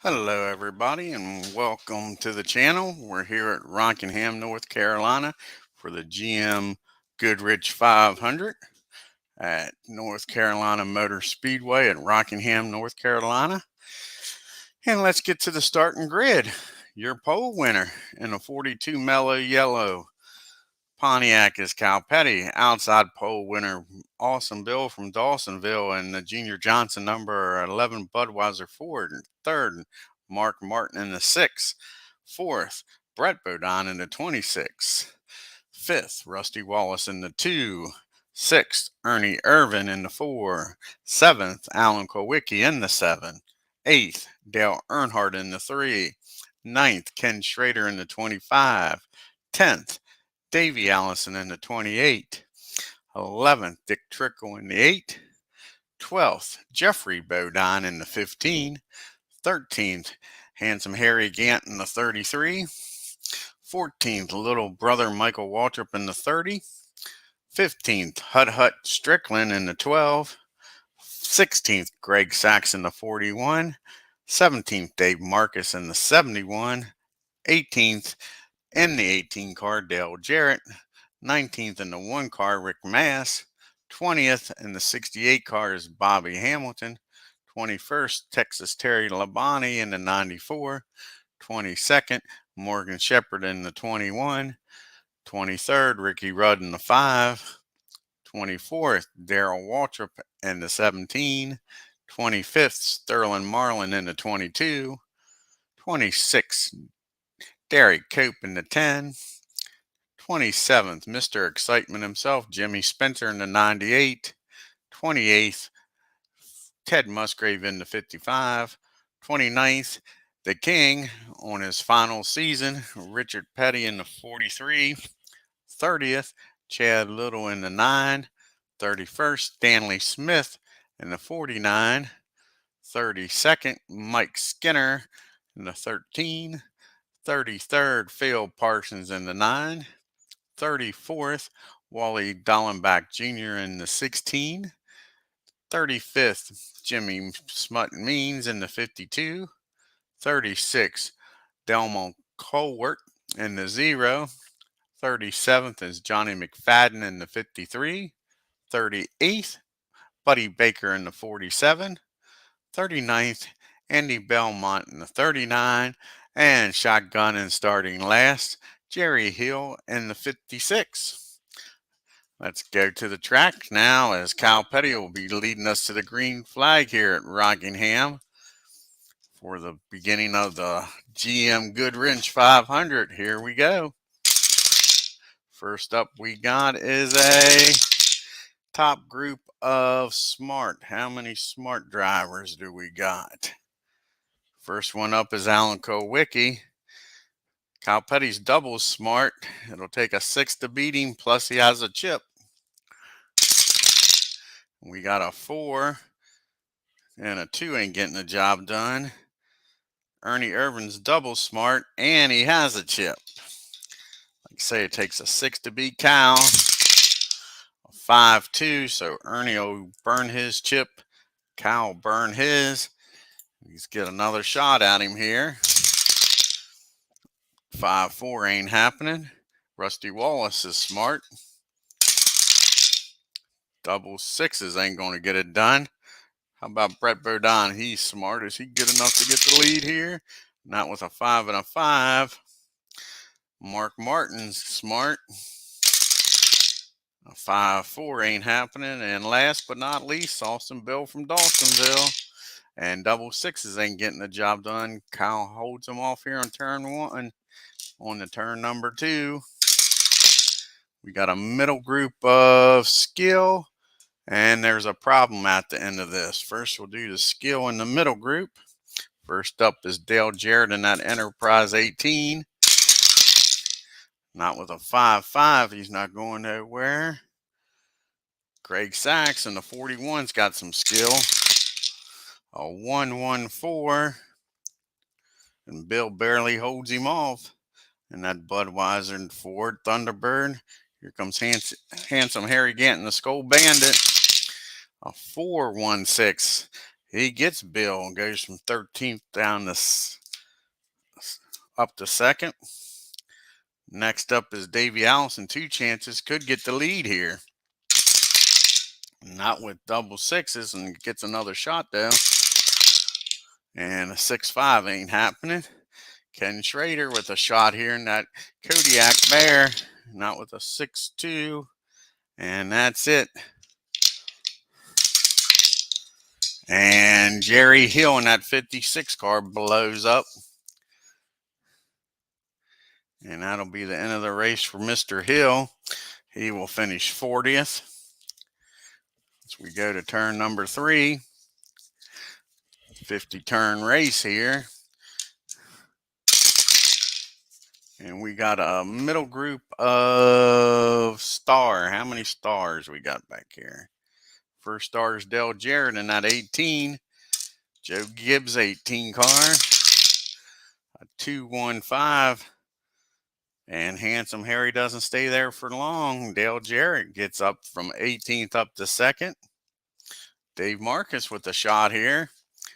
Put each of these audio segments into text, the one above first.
Hello, everybody, and welcome to the channel. We're here at Rockingham, North Carolina for the GM Goodrich 500 at North Carolina Motor Speedway at Rockingham, North Carolina. And let's get to the starting grid. Your pole winner in a 42 Mellow Yellow Pontiac is Cal Petty. Outside pole winner, Awesome Bill from Dawsonville, and the Junior Johnson number 11 Budweiser Ford. Third, Mark Martin in the 6th. Fourth, Brett Bodine in the 26th. Fifth, Rusty Wallace in the 2. Sixth, Ernie Irvin in the 4. Seventh, Alan Kowicki in the 7. Eighth, Dale Earnhardt in the 3. Ninth, Ken Schrader in the 25. 10th, Davey Allison in the 28. 11th, Dick Trickle in the 8. 12th, Jeffrey Bodine in the 15. 13th, Handsome Harry Gant in the 33. 14th, Little Brother Michael Waltrip in the 30. 15th, Hut Strickland in the 12. 16th, Greg Sachs in the 41. 17th, Dave Marcus in the 71. 18th, in the 18 car, Dale Jarrett. 19th in the 1 car, Rick Mass. 20th in the 68 car is Bobby Hamilton. 21st, Texas Terry Labonte in the 94. 22nd, Morgan Shepherd in the 21. 23rd, Ricky Rudd in the 5. 24th, Darrell Waltrip in the 17. 25th, Sterling Marlin in the 22. 26th, Derek Cope in the 10. 27th, Mr. Excitement himself, Jimmy Spencer in the 98. 28th, Ted Musgrave in the 55. 29th, the King on his final season, Richard Petty in the 43. 30th, Chad Little in the 9. 31st, Stanley Smith in the 49. 32nd, Mike Skinner in the 13. 33rd, Phil Parsons in the 9. 34th, Wally Dallenbach Jr. in the 16. 35th, Jimmy Smut Means in the 52. 36th, Delmo Colwert in the 0. 37th is Johnny McFadden in the 53. 38th, Buddy Baker in the 47. 39th, Andy Belmont in the 39. And shotgun and starting last, Jerry Hill in the 56. Let's go to the track now as Cal Petty will be leading us to the green flag here at Rockingham for the beginning of the GM Goodwrench 500. Here we go. First up we got is a top group of smart. How many smart drivers do we got? First one up is Alan Kowicki. Cal Petty's double smart. It'll take a 6 to beat him, plus he has a chip. We got a 4, and a 2 ain't getting the job done. Ernie Irvin's double smart, and he has a chip. Like I say, it takes a 6 to beat Cal. A 5-2, so Ernie will burn his chip. Cal will burn his. Let's get another shot at him here. 5-4 ain't happening. Rusty Wallace is smart. Double 6s ain't going to get it done. How about Brett Bodine? He's smart. Is he good enough to get the lead here? Not with a 5 and a 5. Mark Martin's smart. A 5-4 ain't happening. And last but not least, Awesome Bill from Dawsonville. And double 6s ain't getting the job done. Kyle holds them off here on turn 1. On the turn number 2, we got a middle group of skill. And there's a problem at the end of this. First, we'll do the skill in the middle group. First up is Dale Jarrett in that Enterprise 18. Not with a 5-5. He's not going nowhere. Greg Sachs in the 41's got some skill. A 1-1-4. And Bill barely holds him off. And that Budweiser and Ford Thunderbird. Here comes Handsome Harry Gant and the Skull Bandit. A 4-1-6. He gets Bill and goes from 13th down to up to second. Next up is Davey Allison. 2 chances, could get the lead here. Not with double sixes, and gets another shot though. And a 6-5 ain't happening. Ken Schrader with a shot here in that Kodiak Bear. Not with a 6-2. And that's it. And Jerry Hill in that 56 car blows up. And that'll be the end of the race for Mr. Hill. He will finish 40th. As we go to turn number 3. 50 turn race here. And we got a middle group of star. How many stars we got back here? First star is Dale Jarrett in that 18. Joe Gibbs 18 car. A 215. And Handsome Harry doesn't stay there for long. Dale Jarrett gets up from 18th up to second. Dave Marcus with a shot here.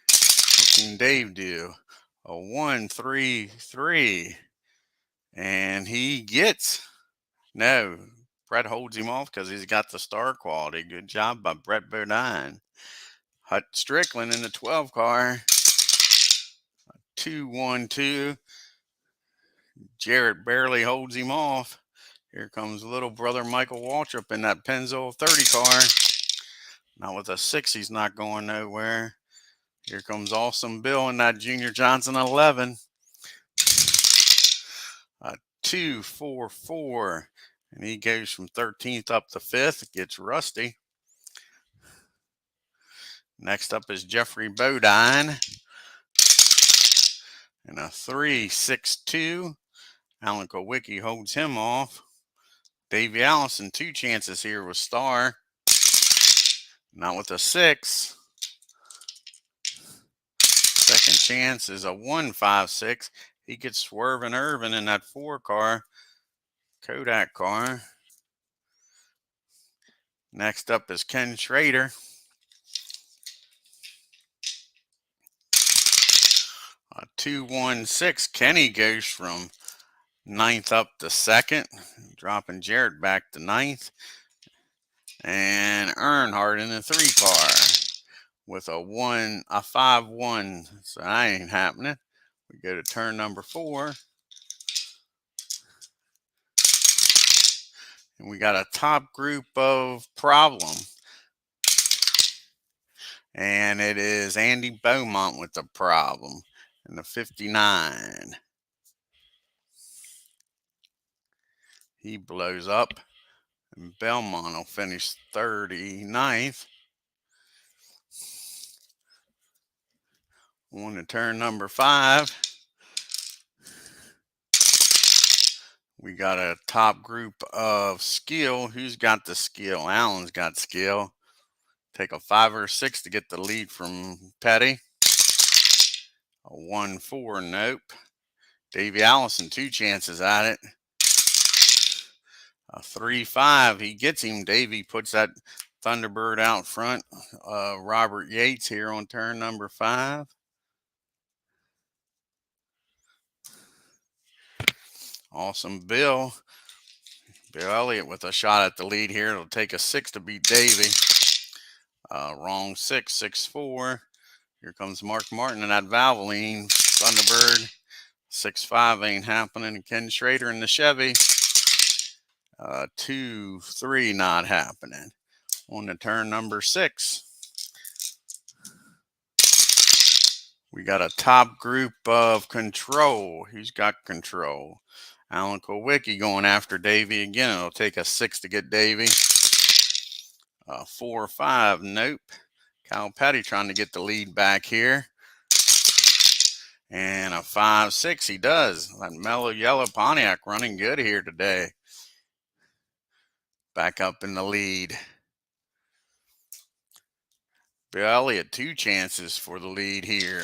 What can Dave do? A 1-3-3. And he gets, no, Brett holds him off because he's got the star quality. Good job by Brett Bodine. Hut Strickland in the 12 car. 2-1-2. Jarrett barely holds him off. Here comes little brother Michael Waltrip in that Pennzoil 30 car. Now with a 6, he's not going nowhere. Here comes Awesome Bill in that Junior Johnson 11. A 2-4-4. And he goes from 13th up to 5th. Gets rusty. Next up is Jeffrey Bodine. And a 3-6-2. Alan Kowicki holds him off. Davey Allison, 2 chances here with star. Not with a 6. Second chance is a 1-5-6. He gets Swervin' Irvin in that 4 car. Kodak car. Next up is Ken Schrader. A 2-1-6. Kenny goes from 9th up to 2nd, dropping Jarrett back to 9th. And Earnhardt in the 3 car with a 5-1. So that ain't happening. We go to turn number 4. And we got a top group of problem. And it is Andy Beaumont with the problem in the 59. He blows up. And Belmont will finish 39th. On to turn number 5. We got a top group of skill. Who's got the skill? Allen's got skill. Take a 5 or 6 to get the lead from Petty. A 1-4, nope. Davey Allison, 2 chances at it. A 3-5, he gets him. Davey puts that Thunderbird out front. Robert Yates here on turn number 5. Awesome Bill. Bill Elliott with a shot at the lead here. It'll take a 6 to beat Davey. Wrong 6, 6-4. Here comes Mark Martin and that Valvoline Thunderbird. 6-5 ain't happening. And Ken Schrader in the Chevy. 2-3 not happening. On to turn number 6. We got a top group of control. Who's got control? Alan Kowicki going after Davey again. It'll take a 6 to get Davey. 4-5, nope. Kyle Petty trying to get the lead back here. And a 5-6, he does. That mellow yellow Pontiac running good here today. Back up in the lead. Bill Elliott, 2 chances for the lead here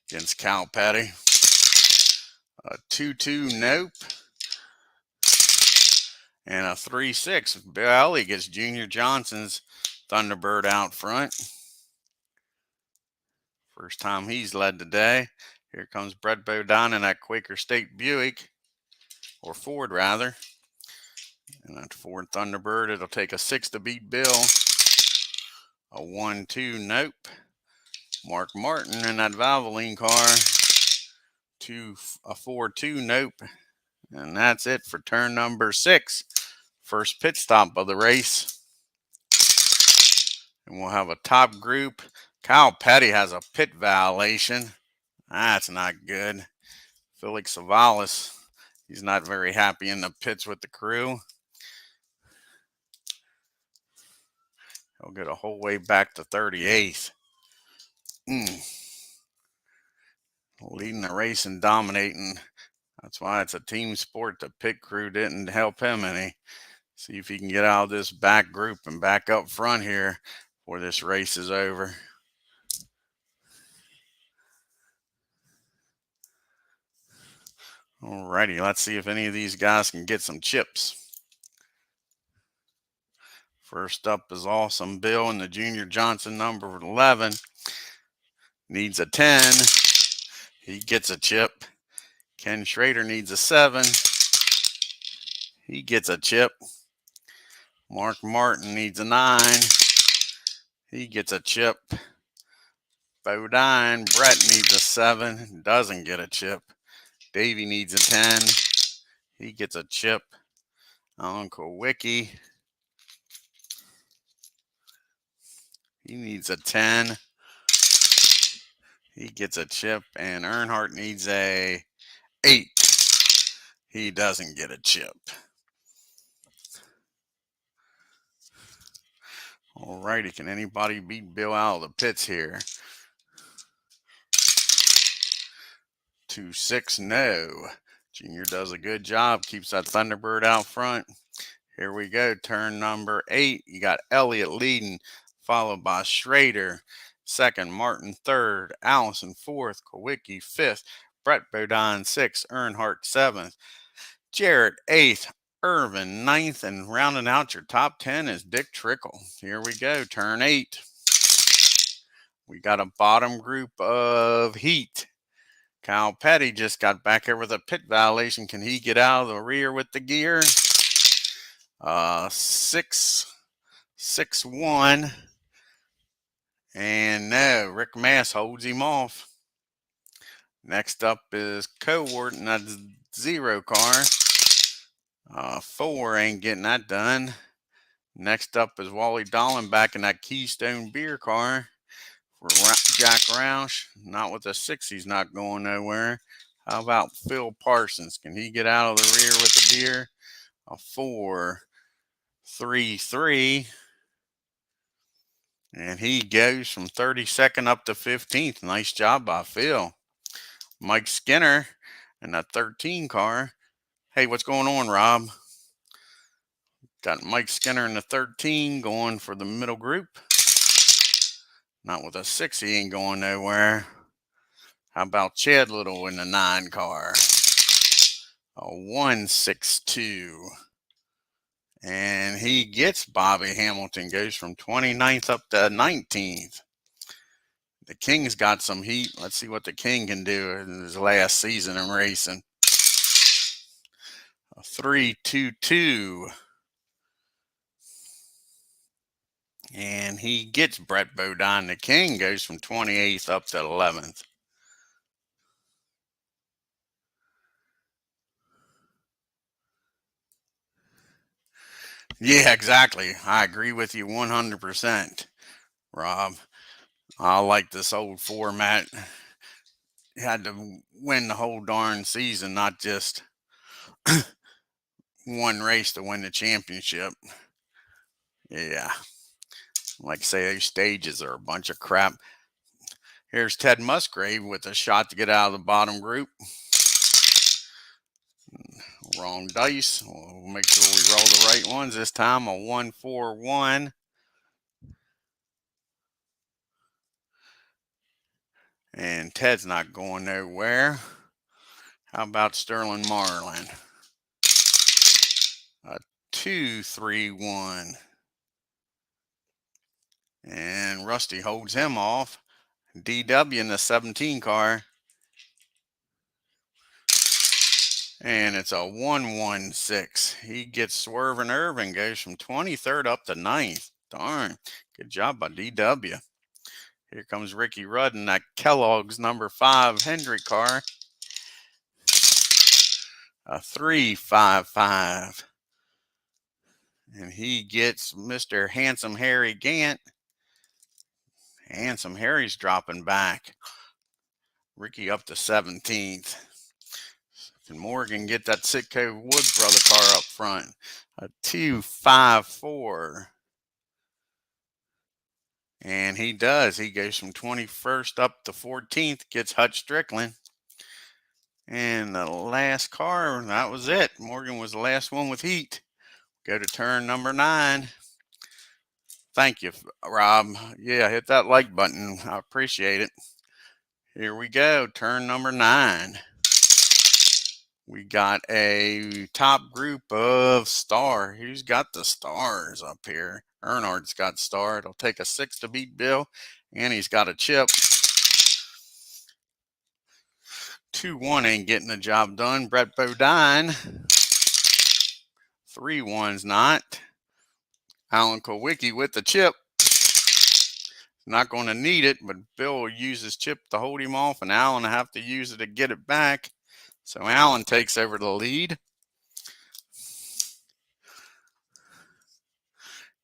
against Cal Petty. A 2-2, nope. And a 3-6. Bill Elliott gets Junior Johnson's Thunderbird out front. First time he's led today. Here comes Brett Bodine in that Quaker State Buick, or Ford rather. And that Ford Thunderbird, it'll take a 6 to beat Bill. A 1-2, nope. Mark Martin in that Valvoline car. A 4-2, nope. And that's it for turn number 6. First pit stop of the race. And we'll have a top group. Kyle Petty has a pit violation. That's not good. Felix Savalas, he's not very happy in the pits with the crew. He'll get a whole way back to 38th. Leading the race and dominating. That's why it's a team sport. The pit crew didn't help him any. See if he can get out of this back group and back up front here before this race is over. Alrighty, let's see if any of these guys can get some chips. First up is Awesome Bill in the Junior Johnson number 11. Needs a 10. He gets a chip. Ken Schrader needs a 7. He gets a chip. Mark Martin needs a 9. He gets a chip. Bodine, Brett needs a 7. Doesn't get a chip. Davey needs a 10. He gets a chip. Uncle Wiki, he needs a 10. He gets a chip. And Earnhardt needs a 8. He doesn't get a chip. Alrighty, can anybody beat Bill out of the pits here? 2-6, no. Junior does a good job, keeps that Thunderbird out front. Here we go, turn number 8. You got Elliott leading, followed by Schrader. Second, Martin third, Allison fourth, Kowicki fifth, Brett Bodine sixth, Earnhardt seventh, Jarrett eighth, Irvin ninth, and rounding out your top 10 is Dick Trickle. Here we go, turn 8. We got a bottom group of heat. Kyle Petty just got back here with a pit violation. Can he get out of the rear with the gear? 6-1. And no, Rick Mass holds him off. Next up is Cowart in that 0 car. 4 ain't getting that done. Next up is Wally Dolan back in that Keystone beer car for Jack Roush. Not with a 6, he's not going nowhere. How about Phil Parsons? Can he get out of the rear with the gear? A 4-3-3. And he goes from 32nd up to 15th. Nice job by Phil. Mike Skinner in that 13 car. Hey, what's going on, Rob? Got Mike Skinner in the 13 going for the middle group. Not with a 6, he ain't going nowhere. How about Chad Little in the 9 car? A 1-6-2. And he gets Bobby Hamilton, goes from 29th up to 19th. The King's got some heat. Let's see what the King can do in his last season in racing. A 3-2-2. And he gets Brett Bodine. The King goes from 28th up to 11th. Yeah, exactly. I agree with you 100%, Rob. I like this old format. You had to win the whole darn season, not just one race to win the championship. Yeah. Like I say, those stages are a bunch of crap. Here's Ted Musgrave with a shot to get out of the bottom group. Wrong dice. We'll make sure we roll the right ones this time. A 1-4-1. And Ted's not going nowhere. How about Sterling Marlin? A 2-3-1. And Rusty holds him off. DW in the 17 car. And it's a 116. He gets Swerving Irvin, goes from 23rd up to 9th. Darn. Good job by DW. Here comes Ricky Rudd in that Kellogg's number 5 Hendrick car. A 355. And he gets Mr. Handsome Harry Gant. Handsome Harry's dropping back. Ricky up to 17th. Can Morgan get that Sitco Wood Brother car up front? A 254. And he does. He goes from 21st up to 14th, gets Hutch Strickland. And the last car, that was it. Morgan was the last one with heat. Go to turn number 9. Thank you, Rob. Yeah, hit that like button. I appreciate it. Here we go. Turn number 9. We got a top group of star. Who's got the stars up here? Earnhardt's got star. It'll take a 6 to beat Bill. And he's got a chip. 2-1 ain't getting the job done. Brett Bodine. 3-1's not. Alan Kowicki with the chip. Not going to need it, but Bill will use his chip to hold him off, and Alan will have to use it to get it back. So Alan takes over the lead.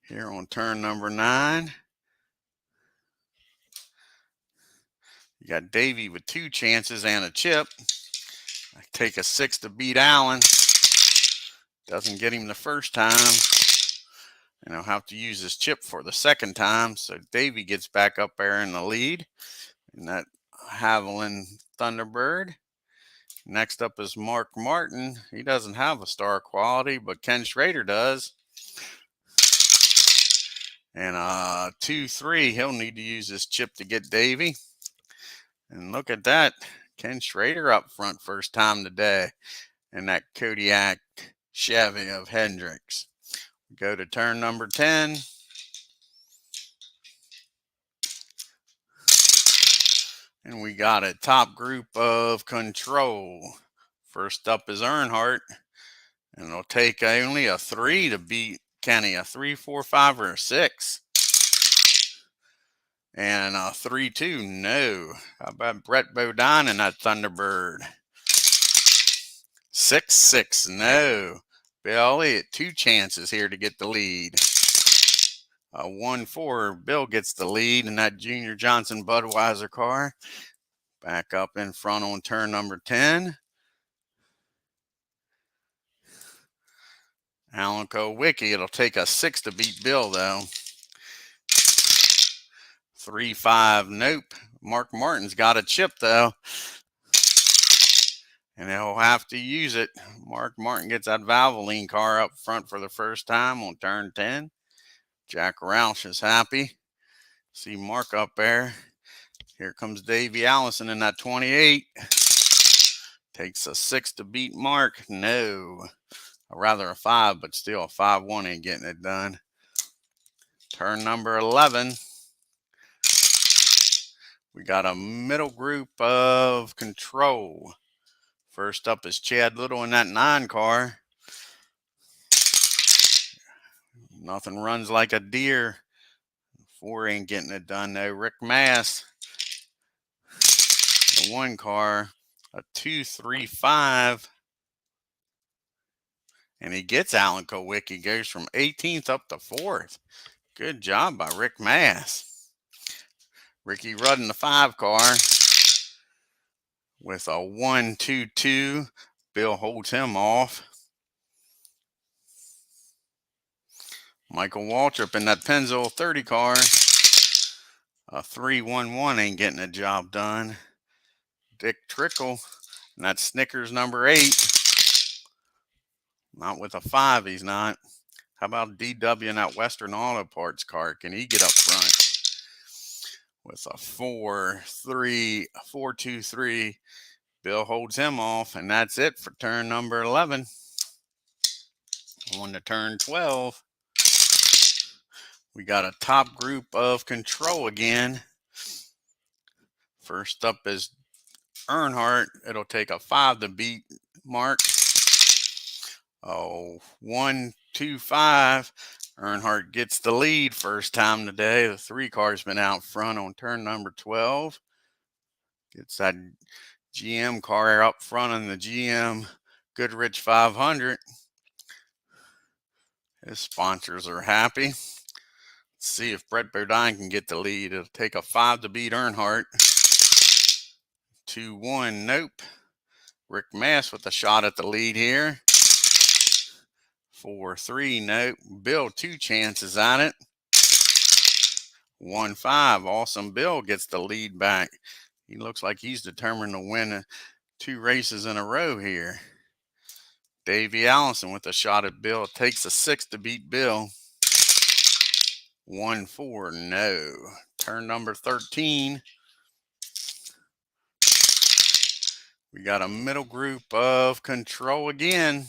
Here on turn number 9. You got Davey with 2 chances and a chip. I take a 6 to beat Allen. Doesn't get him the first time. And I'll have to use his chip for the second time. So Davey gets back up there in the lead. And that Haviland Thunderbird. Next up is Mark Martin. He doesn't have a star quality, but Ken Schrader does. And 2-3, he'll need to use his chip to get Davey. And look at that. Ken Schrader up front first time today. And that Kodiak Chevy of Hendricks. Go to turn number 10. And we got a top group of control. First up is Earnhardt. And it'll take only a 3 to beat Kenny. A 3, 4, 5, or a 6. And a 3-2, no. How about Brett Bodine and that Thunderbird? 6-6, no. Bill Elliott, 2 chances here to get the lead. A 1-4, Bill gets the lead in that Junior Johnson Budweiser car. Back up in front on turn number 10. Alan Kowicki, it'll take a 6 to beat Bill, though. 3-5, nope. Mark Martin's got a chip, though. And he'll have to use it. Mark Martin gets that Valvoline car up front for the first time on turn 10. Jack Roush is happy. See Mark up there. Here comes Davey Allison in that 28. Takes a 6 to beat Mark. No. Or rather a 5, but still a 5-1 ain't getting it done. Turn number 11. We got a middle group of control. First up is Chad Little in that 9 car. Nothing runs like a deer. 4 ain't getting it done though. Rick Mass. The 1 car. A 2-3-5. And he gets Alan Kowicki. Goes from 18th up to 4th. Good job by Rick Mass. Ricky Rudd in the 5 car. With a 1-2-2. Bill holds him off. Michael Waltrip in that Pennzoil 30 car. A 3-1-1 ain't getting the job done. Dick Trickle in that Snickers number 8. Not with a 5, he's not. How about DW in that Western Auto Parts car? Can he get up front? With a 4-2-3. Bill holds him off, and that's it for turn number 11. On to turn 12. We got a top group of control again. First up is Earnhardt. It'll take a 5 to beat Mark. Oh, 1, 2, 5. Earnhardt gets the lead first time today. The 3 car's been out front on turn number 12. Gets that GM car up front on the GM Goodwrench 500. His sponsors are happy. Let's see if Brett Bodine can get the lead. It'll take a 5 to beat Earnhardt. 2-1, nope. Rick Mass with a shot at the lead here. 4-3, nope. Bill, 2 chances at it. 1-5, Awesome Bill gets the lead back. He looks like he's determined to win 2 races in a row here. Davey Allison with a shot at Bill. Takes a 6 to beat Bill. 1-4, no. Turn number 13. We got a middle group of Control again.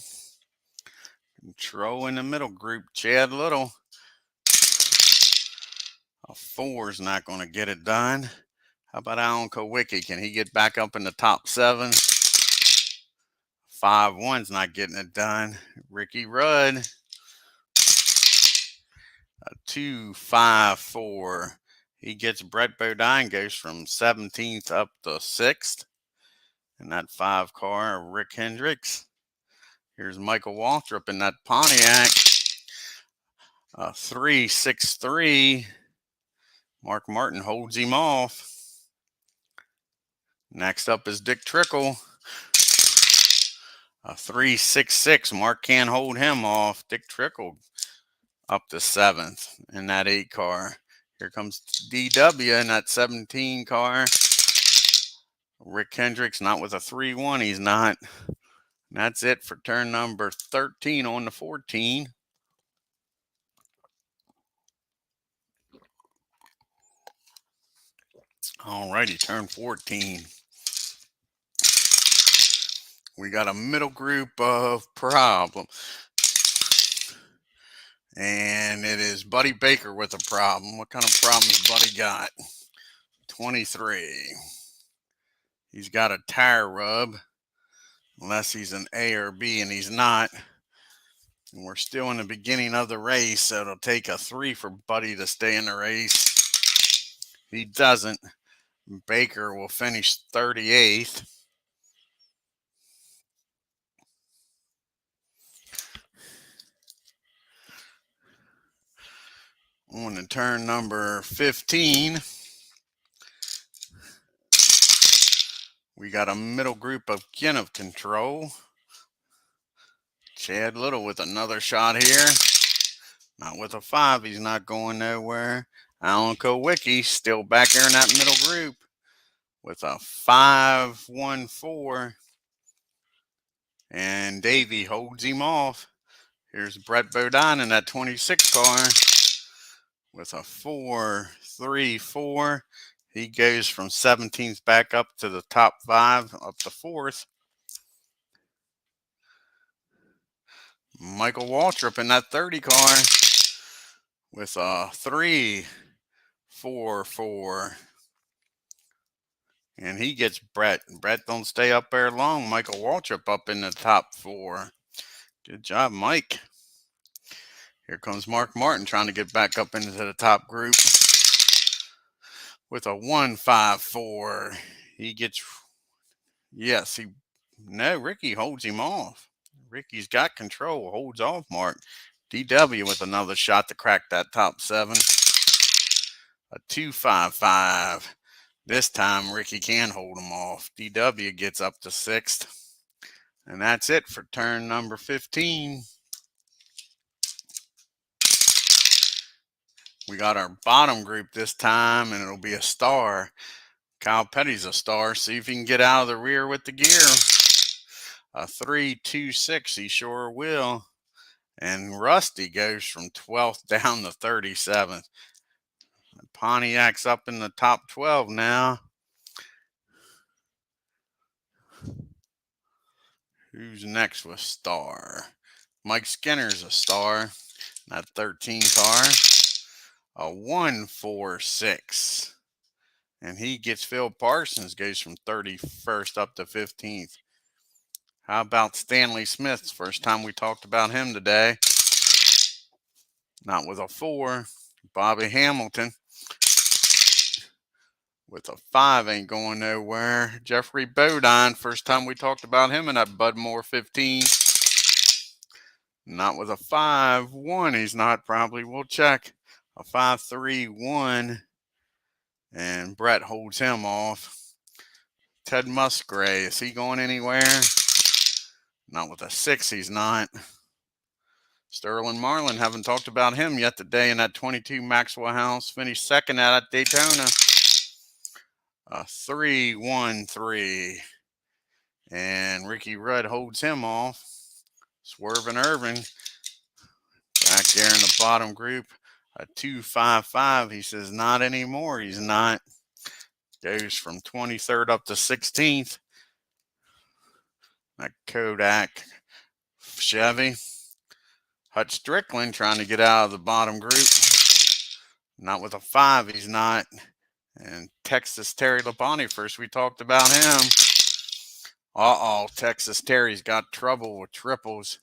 Control in the middle group. Chad Little. A 4's not going to get it done. How about Alan Kowicki? Can he get back up in the top 7? 5-1's not getting it done. Ricky Rudd. A 2-5-4. He gets Brett Bodine, goes from 17th up to 6th. And that 5 car, Rick Hendricks. Here's Michael Waltrip in that Pontiac. 3-6-3. Mark Martin holds him off. Next up is Dick Trickle. A 3-6-6. Mark can't hold him off. Dick Trickle up to 7th in that 8 car. Here comes DW in that 17 car. Rick Hendricks not with a 3-1. He's not. And that's it for turn number 13 on the 14. Alrighty, turn 14. We got a middle group of problem. And it is Buddy Baker with a problem. What kind of problem has Buddy got? 23. He's got a tire rub. Unless he's an A or B, and he's not. And we're still in the beginning of the race, so it'll take a 3 for Buddy to stay in the race. He doesn't. Baker will finish 38th. On to turn number 15. We got a middle group again of Control. Chad Little with another shot here. Not with a 5. He's not going nowhere. Alan Kowicki still back there in that middle group with a 5-1-4. And Davey holds him off. Here's Brett Bodine in that 26 car with a 4-3-4. He goes from 17th back up to the top 5, up to 4th. Michael Waltrip in that 30 car with a 3-4-4. And he gets Brett. Brett don't stay up there long. Michael Waltrip up in the top 4. Good job, Mike. Here comes Mark Martin trying to get back up into the top group with a 1-5-4. He gets, yes, no, Ricky holds him off. Ricky's got control, holds off Mark. DW with another shot to crack that top 7. A 2-5-5. This time, Ricky can hold him off. DW gets up to 6th. And that's it for turn number 15. We got our bottom group this time, and it'll be a star. Kyle Petty's a star. See if he can get out of the rear with the gear. A 3-2-6, he sure will. And Rusty goes from 12th down to 37th. Pontiac's up in the top 12 now. Who's next with star? Mike Skinner's a star. That 13 car. A 1-4-6. And he gets Phil Parsons, goes from 31st up to 15th. How about Stanley Smith's first time we talked about him today? Not with a 4. Bobby Hamilton with a 5 ain't going nowhere. Jeffrey Bodine, first time we talked about him in that Bud Moore 15. Not with a 5. 1, he's not probably. We'll check. A 5, 3, 1. And Brett holds him off. Ted Musgrave, is he going anywhere? Not with a 6, he's not. Sterling Marlin, haven't talked about him yet today in that 22 Maxwell House. Finished second at Daytona. A 3, 1, 3. And Ricky Rudd holds him off. Swerving Irvin back there in the bottom group. A 2, 5, 5. He says not anymore. He's not. Goes from 23rd up to 16th. That Kodak Chevy. Hutch Strickland trying to get out of the bottom group. Not with a 5, he's not. And Texas Terry Labonte, first we talked about him. Texas Terry's got trouble with triples.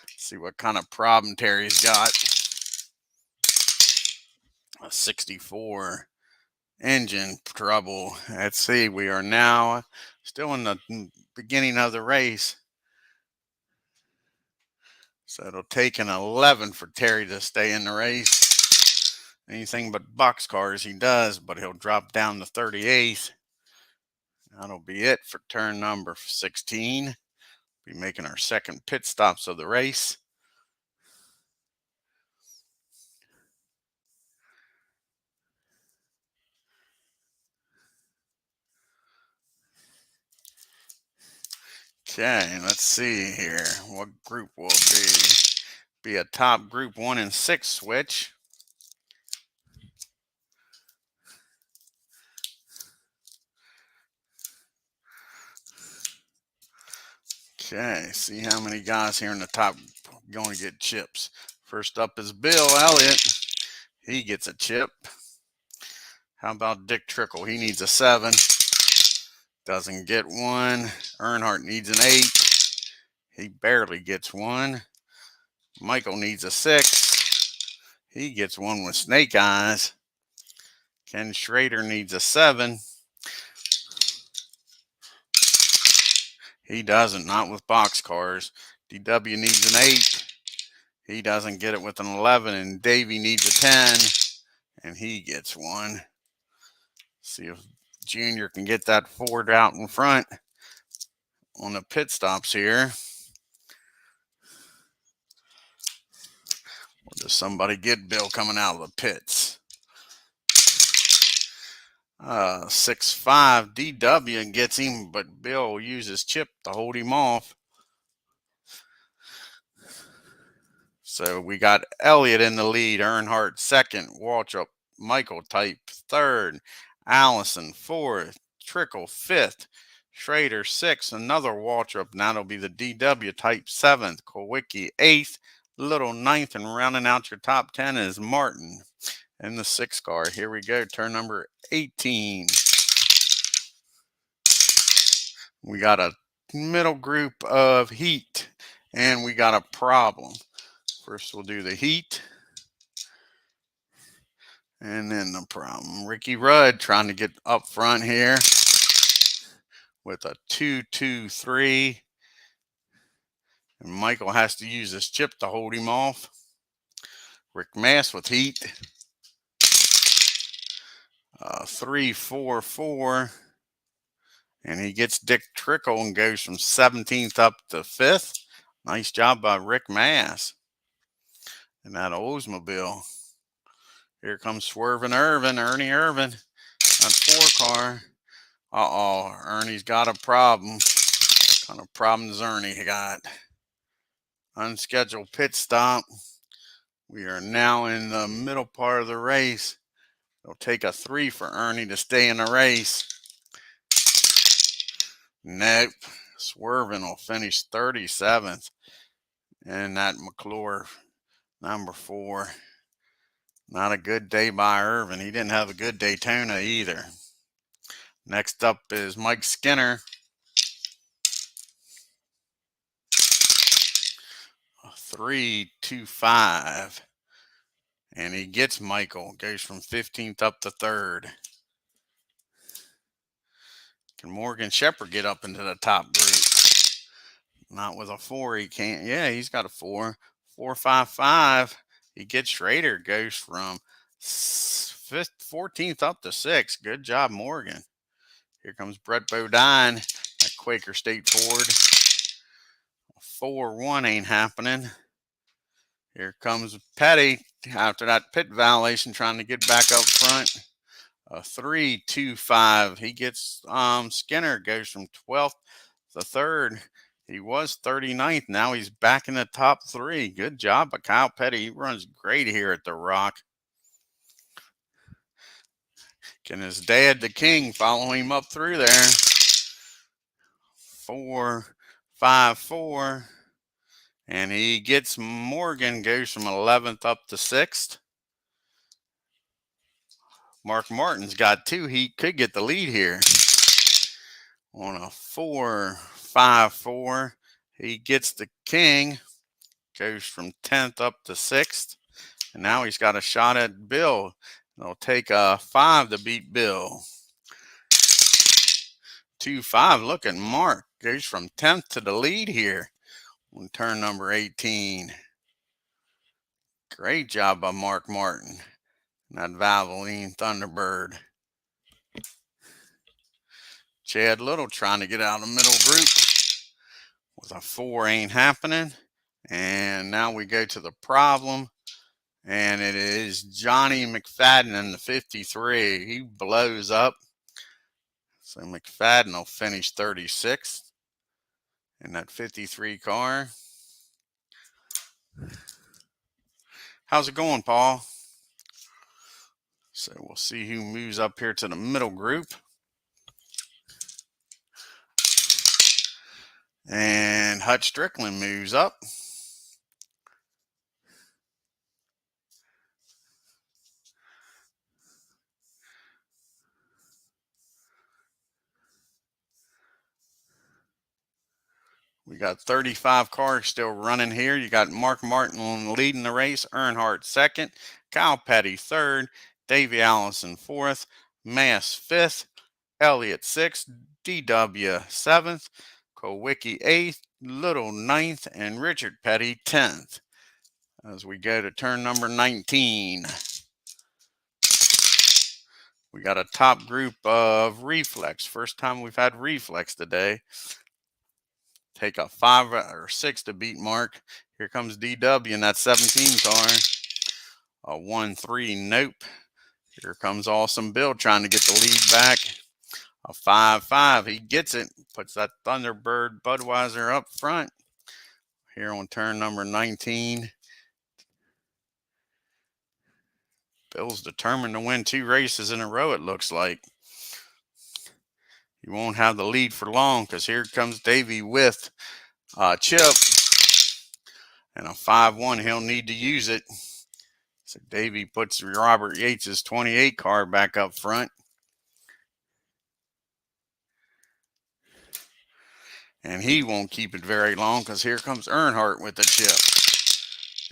Let's see what kind of problem Terry's got. A 64 engine trouble. Let's see, we are now still in the beginning of the race. So it'll take an 11 for Terry to stay in the race. Anything but boxcars he does, but he'll drop down to 38th. That'll be it for turn number 16. Be making our second pit stops of the race. Okay, let's see here. What group will it be? Be a top group 1 and 6 switch. Okay, see how many guys here in the top going to get chips. First up is Bill Elliott. He gets a chip. How about Dick Trickle? He needs a 7. Doesn't get one. Earnhardt needs an 8. He barely gets one. Michael needs a 6. He gets one with snake eyes. Ken Schrader needs a 7. He doesn't, not with boxcars. DW needs an 8. He doesn't get it with an 11. And Davey needs a 10. And he gets one. See if Junior can get that Ford out in front on the pit stops here. Or does somebody get Bill coming out of the pits? 6-5 DW gets him, but Bill uses chip to hold him off. So we got Elliott in the lead, Earnhardt second, Waltrip, Michael Type third, Allison fourth, Trickle fifth, Schrader sixth, another Waltrip. Now it'll be the DW Type seventh, Kowicki eighth, Little ninth, and rounding out your top 10 is Martin in the 6 car. Here we go, turn number 18. We got a middle group of heat, and we got a problem. First, we'll do the heat, and then the problem. Ricky Rudd trying to get up front here with a 2-2-3. And Michael has to use his chip to hold him off. Rick Mass with heat. 3-4-4. And he gets Dick Trickle and goes from 17th up to 5th. Nice job by Rick Mass in that Oldsmobile. Here comes Swerving Irvin, Ernie Irvin. That 4 car. Ernie's got a problem. What kind of problems Ernie got? Unscheduled pit stop. We are now in the middle part of the race. It'll take a 3 for Ernie to stay in the race. Nope. Swerving will finish 37th. And that McClure number 4. Not a good day by Irvin. He didn't have a good Daytona either. Next up is Mike Skinner. 3-2-5. And he gets Michael. Goes from 15th up to 3rd. Can Morgan Shepherd get up into the top group? Not with a 4. He can't. Yeah, he's got a 4. 4-5-5. He gets Schrader. Goes from 14th up to 6th. Good job, Morgan. Here comes Brett Bodine at Quaker State Ford. 4-1 ain't happening. Here comes Petty after that pit violation, trying to get back up front. A 3-2-5. He gets Skinner. Goes from 12th to 3rd. He was 39th. Now he's back in the top 3. Good job by Kyle Petty. He runs great here at the Rock. Can his dad, the King, follow him up through there? 4-5-4. And he gets Morgan. Goes from 11th up to 6th. Mark Martin's got 2. He could get the lead here. On a 4-5-4. He gets the King. Goes from 10th up to 6th. And now he's got a shot at Bill. It'll take a 5 to beat Bill. 2-5. Look at Mark. Goes from 10th to the lead here on turn number 18. Great job by Mark Martin. That Valvoline Thunderbird. Chad Little trying to get out of the middle group with a 4. Ain't happening. And now we go to the problem. And it is Johnny McFadden in the 53. He blows up. So McFadden will finish 36th in that 53 car. How's it going, Paul? So we'll see who moves up here to the middle group. And Hutch Strickland moves up. We got 35 cars still running here. You got Mark Martin leading the race, Earnhardt 2nd, Kyle Petty 3rd, Davey Allison 4th, Mass 5th, Elliott 6th, DW 7th, Kowicki 8th, Little 9th, and Richard Petty 10th. As we go to turn number 19. We got a top group of Reflex. First time we've had Reflex today. Take a 5 or 6 to beat Mark. Here comes DW in that 17 car. A 1-3, nope. Here comes Awesome Bill trying to get the lead back. A 5-5, he gets it. Puts that Thunderbird Budweiser up front. Here on turn number 19. Bill's determined to win 2 races in a row, it looks like. He won't have the lead for long because here comes Davey with Chip. And a 5-1, he'll need to use it. So Davey puts Robert Yates' 28 car back up front. And he won't keep it very long because here comes Earnhardt with the Chip.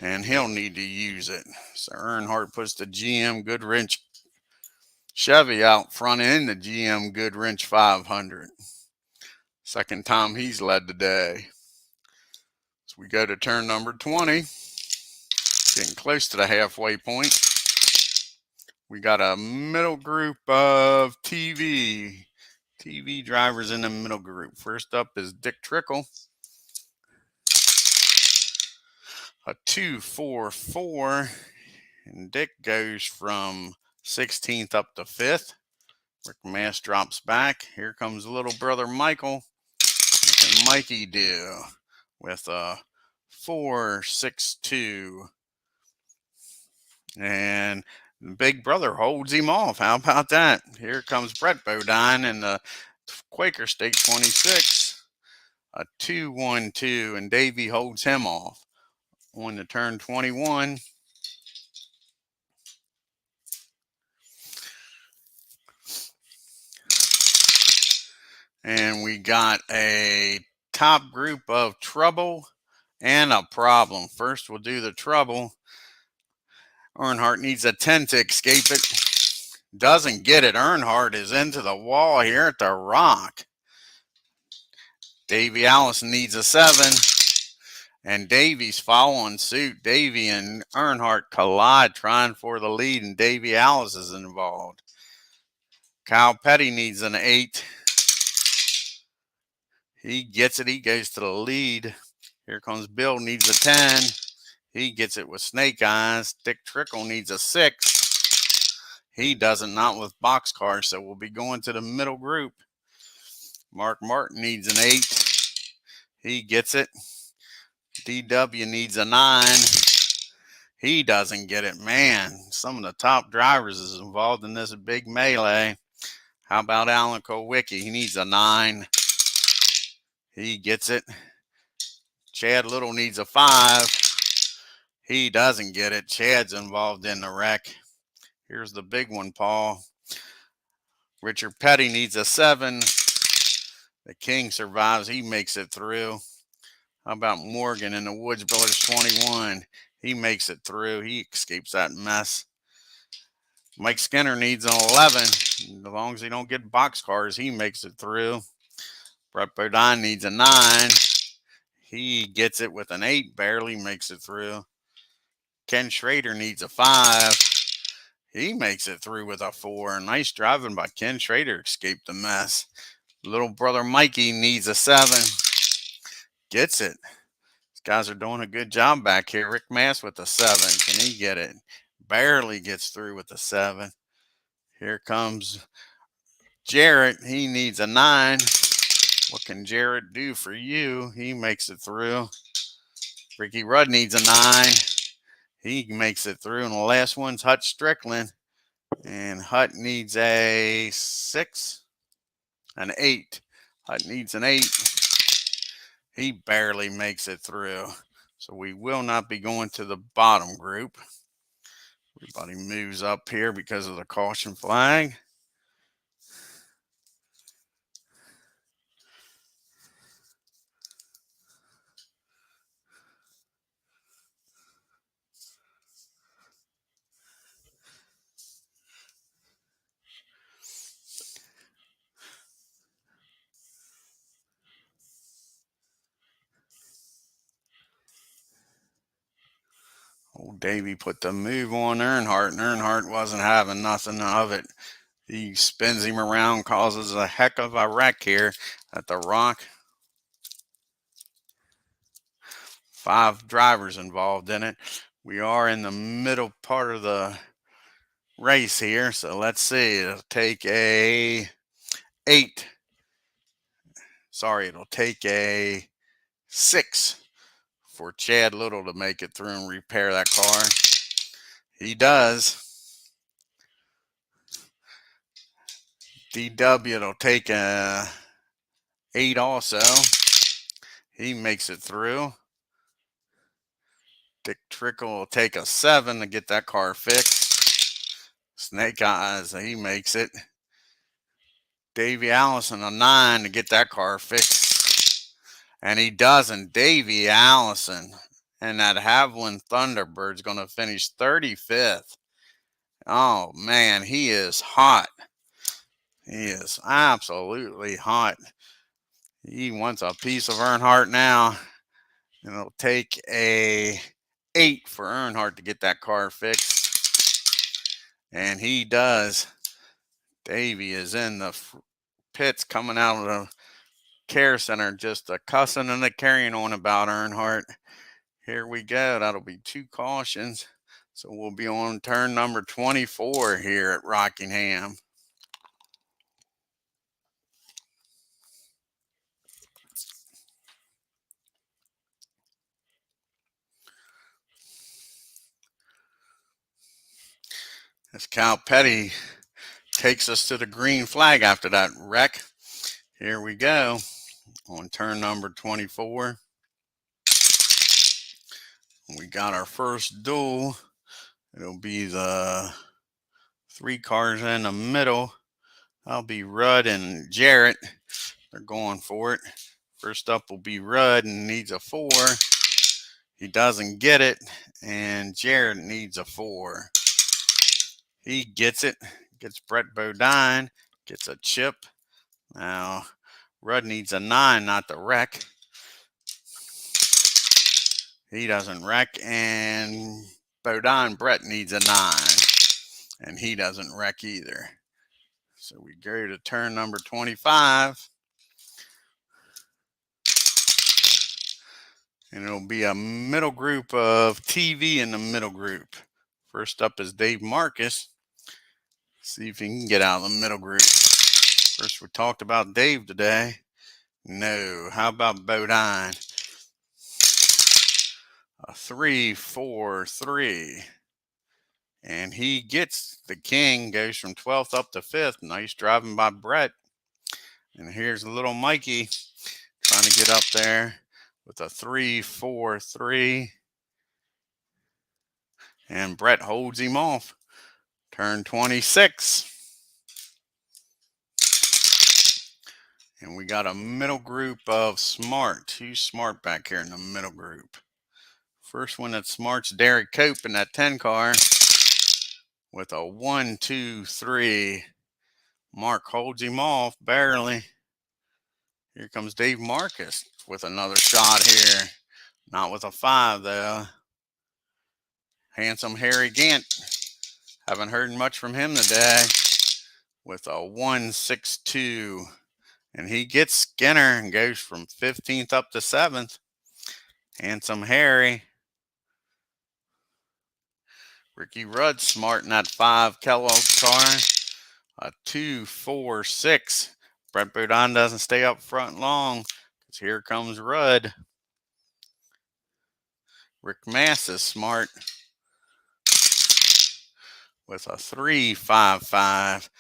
And he'll need to use it. So Earnhardt puts the GM Goodwrench Chevy out front in the GM Goodwrench 500. Second time he's led the day. So we go to turn number 20. Getting close to the halfway point. We got a middle group of TV drivers in the middle group. First up is Dick Trickle. A 2-4-4. And Dick goes from 16th up to 5th. Rick Mass drops back. Here comes little brother Michael. What can Mikey do with a 4-6-2? And big brother holds him off. How about that? Here comes Brett Bodine in the Quaker State 26. A 2-1-2, and Davey holds him off. On to turn 21. And we got a top group of trouble and a problem. First, we'll do the trouble. Earnhardt needs a 10 to escape it. Doesn't get it. Earnhardt is into the wall here at the Rock. Davey Allison needs a 7. And Davey's following suit. Davey and Earnhardt collide trying for the lead, and Davey Allison is involved. Kyle Petty needs an 8. He gets it. He goes to the lead. Here comes Bill, needs a 10. He gets it with snake eyes. Dick Trickle needs a 6. He doesn't, not with boxcar, so we'll be going to the middle group. Mark Martin needs an 8. He gets it. DW needs a 9. He doesn't get it. Man, some of the top drivers is involved in this big melee. How about Alan Kowicki? He needs a 9. He gets it. Chad Little needs a 5. He doesn't get it. Chad's involved in the wreck. Here's the big one, Paul. Richard Petty needs a 7. The King survives. He makes it through. How about Morgan in the Woods Brothers 21? He makes it through. He escapes that mess. Mike Skinner needs an 11. As long as he don't get boxcars, he makes it through. Brett Bodine needs a 9. He gets it with an 8. Barely makes it through. Ken Schrader needs a 5. He makes it through with a 4. Nice driving by Ken Schrader. Escaped the mess. Little brother Mikey needs a 7. Gets it. These guys are doing a good job back here. Rick Mass with a 7. Can he get it? Barely gets through with a 7. Here comes Jarrett. He needs a 9. What can Jarrett do for you? He makes it through. Ricky Rudd needs a 9. He makes it through. And the last one's Hut Strickland. And Hut needs a 6. An 8. Hut needs an 8. He barely makes it through. So we will not be going to the bottom group. Everybody moves up here because of the caution flag. Old Davey put the move on Earnhardt, and Earnhardt wasn't having nothing of it. He spins him around, causes a heck of a wreck here at the Rock. 5 drivers involved in it. We are in the middle part of the race here, so let's see. It'll take a 8. Sorry, it'll take a 6 for Chad Little to make it through and repair that car. He does. DW, it'll take a 8 also. He makes it through. Dick Trickle will take a 7 to get that car fixed. Snake Eyes, he makes it. Davey Allison a 9 to get that car fixed. And he doesn't. Davey Allison and that Haviland Thunderbird's going to finish 35th. Oh, man, he is hot. He is absolutely hot. He wants a piece of Earnhardt now. And it'll take a 8 for Earnhardt to get that car fixed. And he does. Davey is in the pits coming out of the care center, just a cussing and a carrying on about Earnhardt. Here we go. That'll be 2 cautions. So we'll be on turn number 24 here at Rockingham. As Cal Petty takes us to the green flag after that wreck. Here we go on turn number 24. We got our first duel. It'll be the 3 cars in the middle. That'll be Rudd and Jarrett. They're going for it. First up will be Rudd and needs a 4. He doesn't get it. And Jared needs a 4. He gets it. Gets Brett Bodine. Gets a chip. Now, Rudd needs a 9 not to wreck. He doesn't wreck. And Bodine Brett needs a 9. And he doesn't wreck either. So we go to turn number 25. And it'll be a middle group of TV in the middle group. First up is Dave Marcus. See if he can get out of the middle group. First, we talked about Dave today. No. How about Bodine? A 3, 4, 3. And he gets the king, goes from 12th up to 5th. Nice driving by Brett. And here's little Mikey trying to get up there with a 3, 4, 3. And Brett holds him off. Turn 26. And we got a middle group of Smart. Who's Smart back here in the middle group? First one that's Smart's Derek Cope in that 10 car with a 1, 2, 3. Mark holds him off barely. Here comes Dave Marcus with another shot here. Not with a 5 though. Handsome Harry Gant. Haven't heard much from him today with a 1, 6, 2. And he gets Skinner and goes from 15th up to 7th. Handsome Harry. Ricky Rudd Smart in that 5 Kellogg car. A 2, 4, 6. Brett Bodine doesn't stay up front long because here comes Rudd. Rick Mass is Smart with a 3, 5, 5.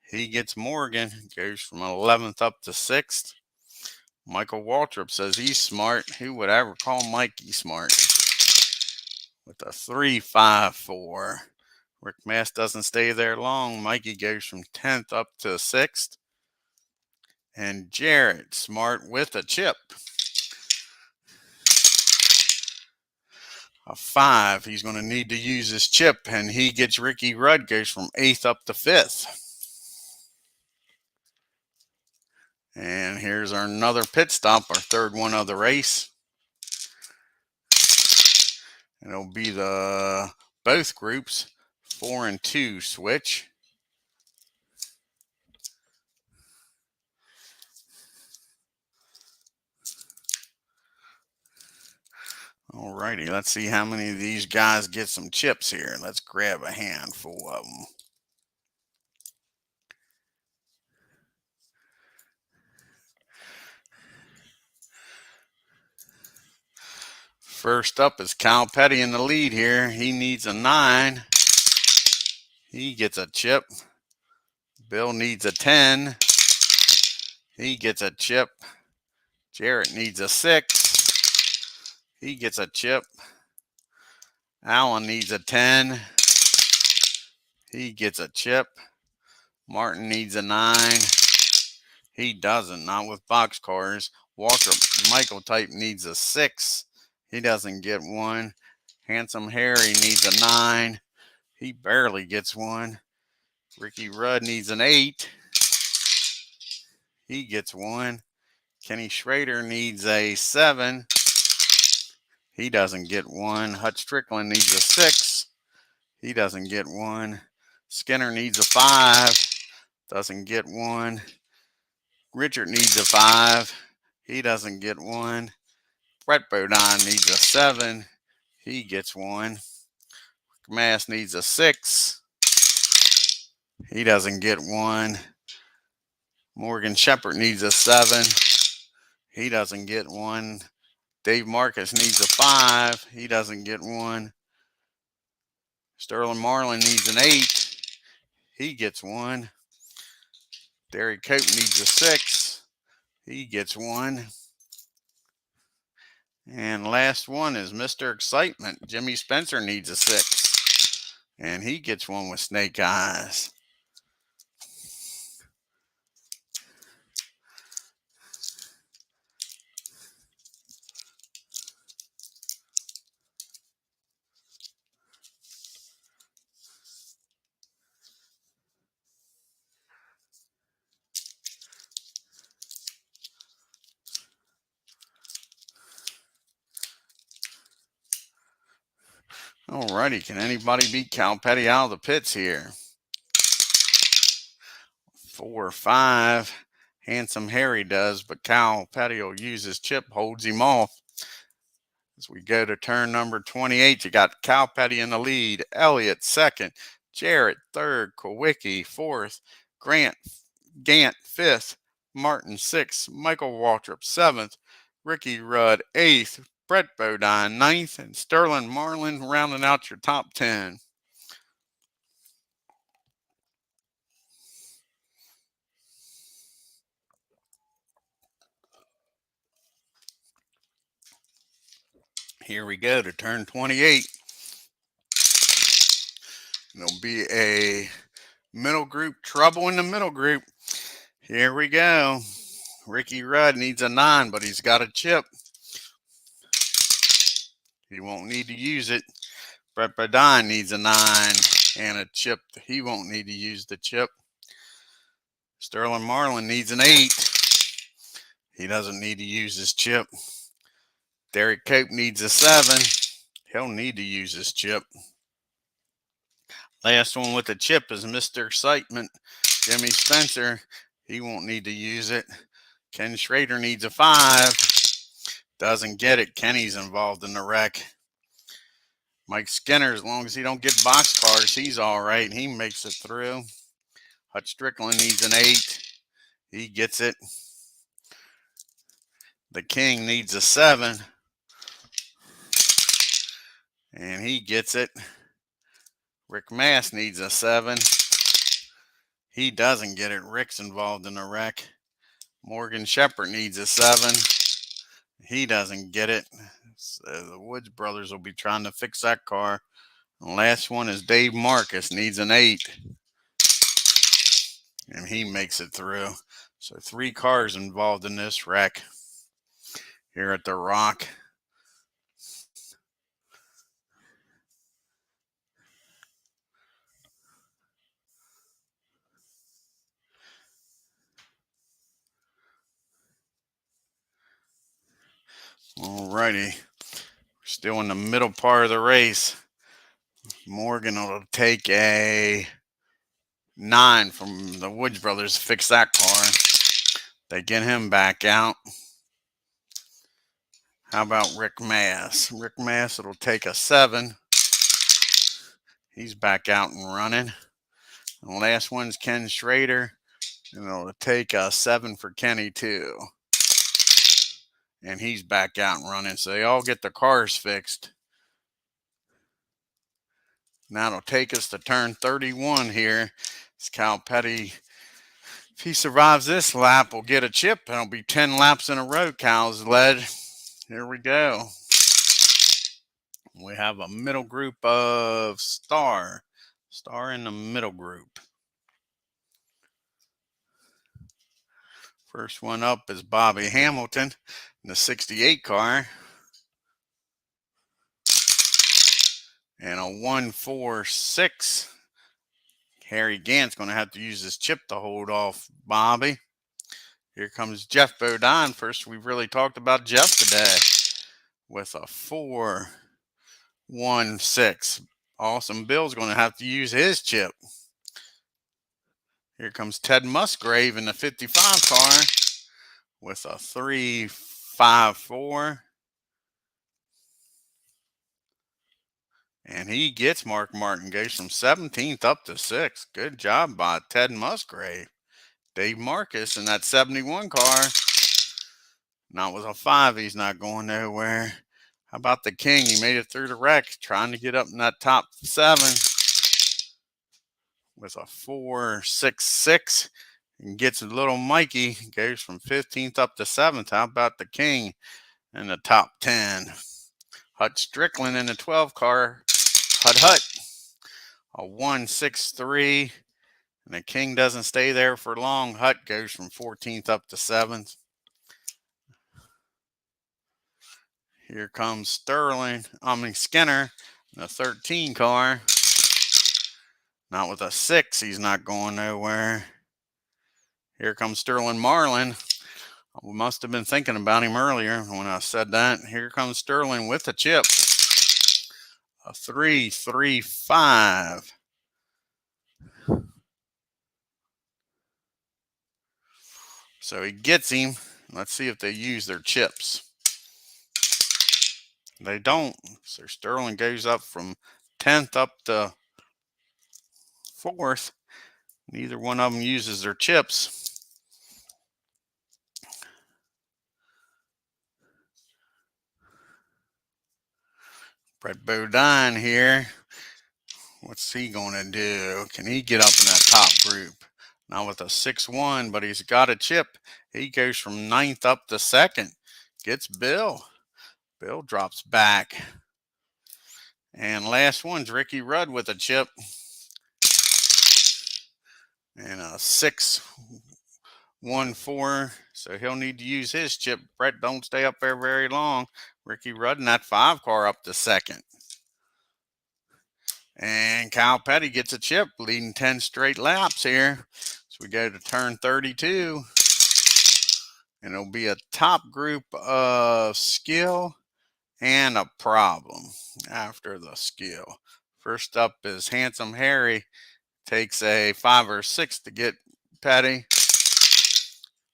He gets Morgan, goes from 11th up to 6th. Michael Waltrip says he's smart. Who would ever call Mikey smart? With a 3, 5, 4. Rick Mass doesn't stay there long. Mikey goes from 10th up to 6th. And Jarrett Smart with a chip. A 5. He's going to need to use his chip. And he gets Ricky Rudd, goes from 8th up to 5th. And here's our another pit stop, our third one of the race. And it'll be the both groups 4 and 2 switch. Alrighty, let's see how many of these guys get some chips here. Let's grab a handful of them. First up is Cal Petty in the lead here. He needs a 9. He gets a chip. Bill needs a 10. He gets a chip. Jarrett needs a 6. He gets a chip. Allen needs a 10. He gets a chip. Martin needs a 9. He doesn't, not with boxcars. Walker Michael type needs a 6. He doesn't get one. Handsome Harry needs a 9. He barely gets one. Ricky Rudd needs an 8. He gets one. Kenny Schrader needs a 7. He doesn't get one. Hutch Strickland needs a 6. He doesn't get one. Skinner needs a 5. Doesn't get one. Richard needs a 5. He doesn't get one. Brett Bodine needs a 7. He gets one. Mass needs a 6. He doesn't get one. Morgan Shepherd needs a 7. He doesn't get one. Dave Marcus needs a 5. He doesn't get one. Sterling Marlin needs an 8. He gets one. Derek Cope needs a 6. He gets one. And last one is Mr. Excitement. Jimmy Spencer needs a 6. And he gets one with snake eyes. Alrighty, can anybody beat Cal Petty out of the pits here? 4 or 5. Handsome Harry does, but Cal Petty will use his chip, holds him off. As we go to turn number 28, you got Cal Petty in the lead, Elliott second, Jarrett third, Kowicki fourth, Gant fifth, Martin sixth, Michael Waltrip seventh, Ricky Rudd eighth, Brett Bodine ninth, and Sterling Marlin rounding out your top 10. Here we go to turn 28. There'll be a middle group, trouble in the middle group. Here we go. Ricky Rudd needs a 9, but he's got a chip. He won't need to use it. Brett Bodine needs a 9 and a chip. He won't need to use the chip. Sterling Marlin needs an 8. He doesn't need to use his chip. Derek Cope needs a 7. He'll need to use his chip. Last one with the chip is Mr. Excitement, Jimmy Spencer. He won't need to use it. Ken Schrader needs a 5. Doesn't get it. Kenny's involved in the wreck. Mike Skinner, as long as he don't get boxcars, he's all right. He makes it through. Hutch Strickland needs an 8. He gets it. The King needs a 7. And he gets it. Rick Mass needs a 7. He doesn't get it. Rick's involved in the wreck. Morgan Shepherd needs a 7. He doesn't get it. So the Woods brothers will be trying to fix that car. The last one is Dave Marcus, needs an 8. And he makes it through. So 3 cars involved in this wreck here at the Rock. Alrighty. We're still in the middle part of the race. Morgan will take a 9 from the Woods brothers to fix that car. They get him back out. How about Rick Mass? Rick Mass, it'll take a 7. He's back out and running. And the last one's Ken Schrader. And it'll take a 7 for Kenny too. And he's back out and running. So they all get their cars fixed. Now it'll take us to turn 31 here. It's Cal Petty. If he survives this lap, we'll get a chip. And it'll be 10 laps in a row, Cal's led. Here we go. We have a middle group of Star. Star in the middle group. First one up is Bobby Hamilton in the 68 car. And a 146. Harry Gant's going to have to use his chip to hold off Bobby. Here comes Jeff Bodine. First, we've really talked about Jeff today with a 416. Awesome Bill's going to have to use his chip. Here comes Ted Musgrave in the 55 car with a 354. And he gets Mark Martin, goes from 17th up to 6th. Good job by Ted Musgrave. Dave Marcus in that 71 car. Not with a 5, he's not going nowhere. How about the King? He made it through the wreck, trying to get up in that top 7 with a 466. And gets a little Mikey, goes from 15th up to 7th. How about the King in the top 10? Hutch Strickland in the 12 car. Hut. A 163. And the King doesn't stay there for long. Hut goes from 14th up to 7th. Here comes Skinner in the 13 car. Not with a 6, he's not going nowhere. Here comes Sterling Marlin. We must have been thinking about him earlier when I said that. Here comes Sterling with a chip. a 3-3-5. So he gets him. Let's see if they use their chips. They don't. So Sterling goes up from 10th up to 4th. Neither one of them uses their chips. Brett Bodine here. What's he going to do? Can he get up in that top group? Not with a 6-1, but he's got a chip. He goes from 9th up to 2nd. Gets Bill. Bill drops back. And last one's Ricky Rudd with a chip. And a 6-1-4. So he'll need to use his chip. Brett don't stay up there very long. Ricky Rudd in that 5 car up to 2nd. And Kyle Petty gets a chip, leading 10 straight laps here. So we go to turn 32. And it'll be a top group of skill and a problem after the skill. First up is Handsome Harry. Takes a 5 or 6 to get Petty.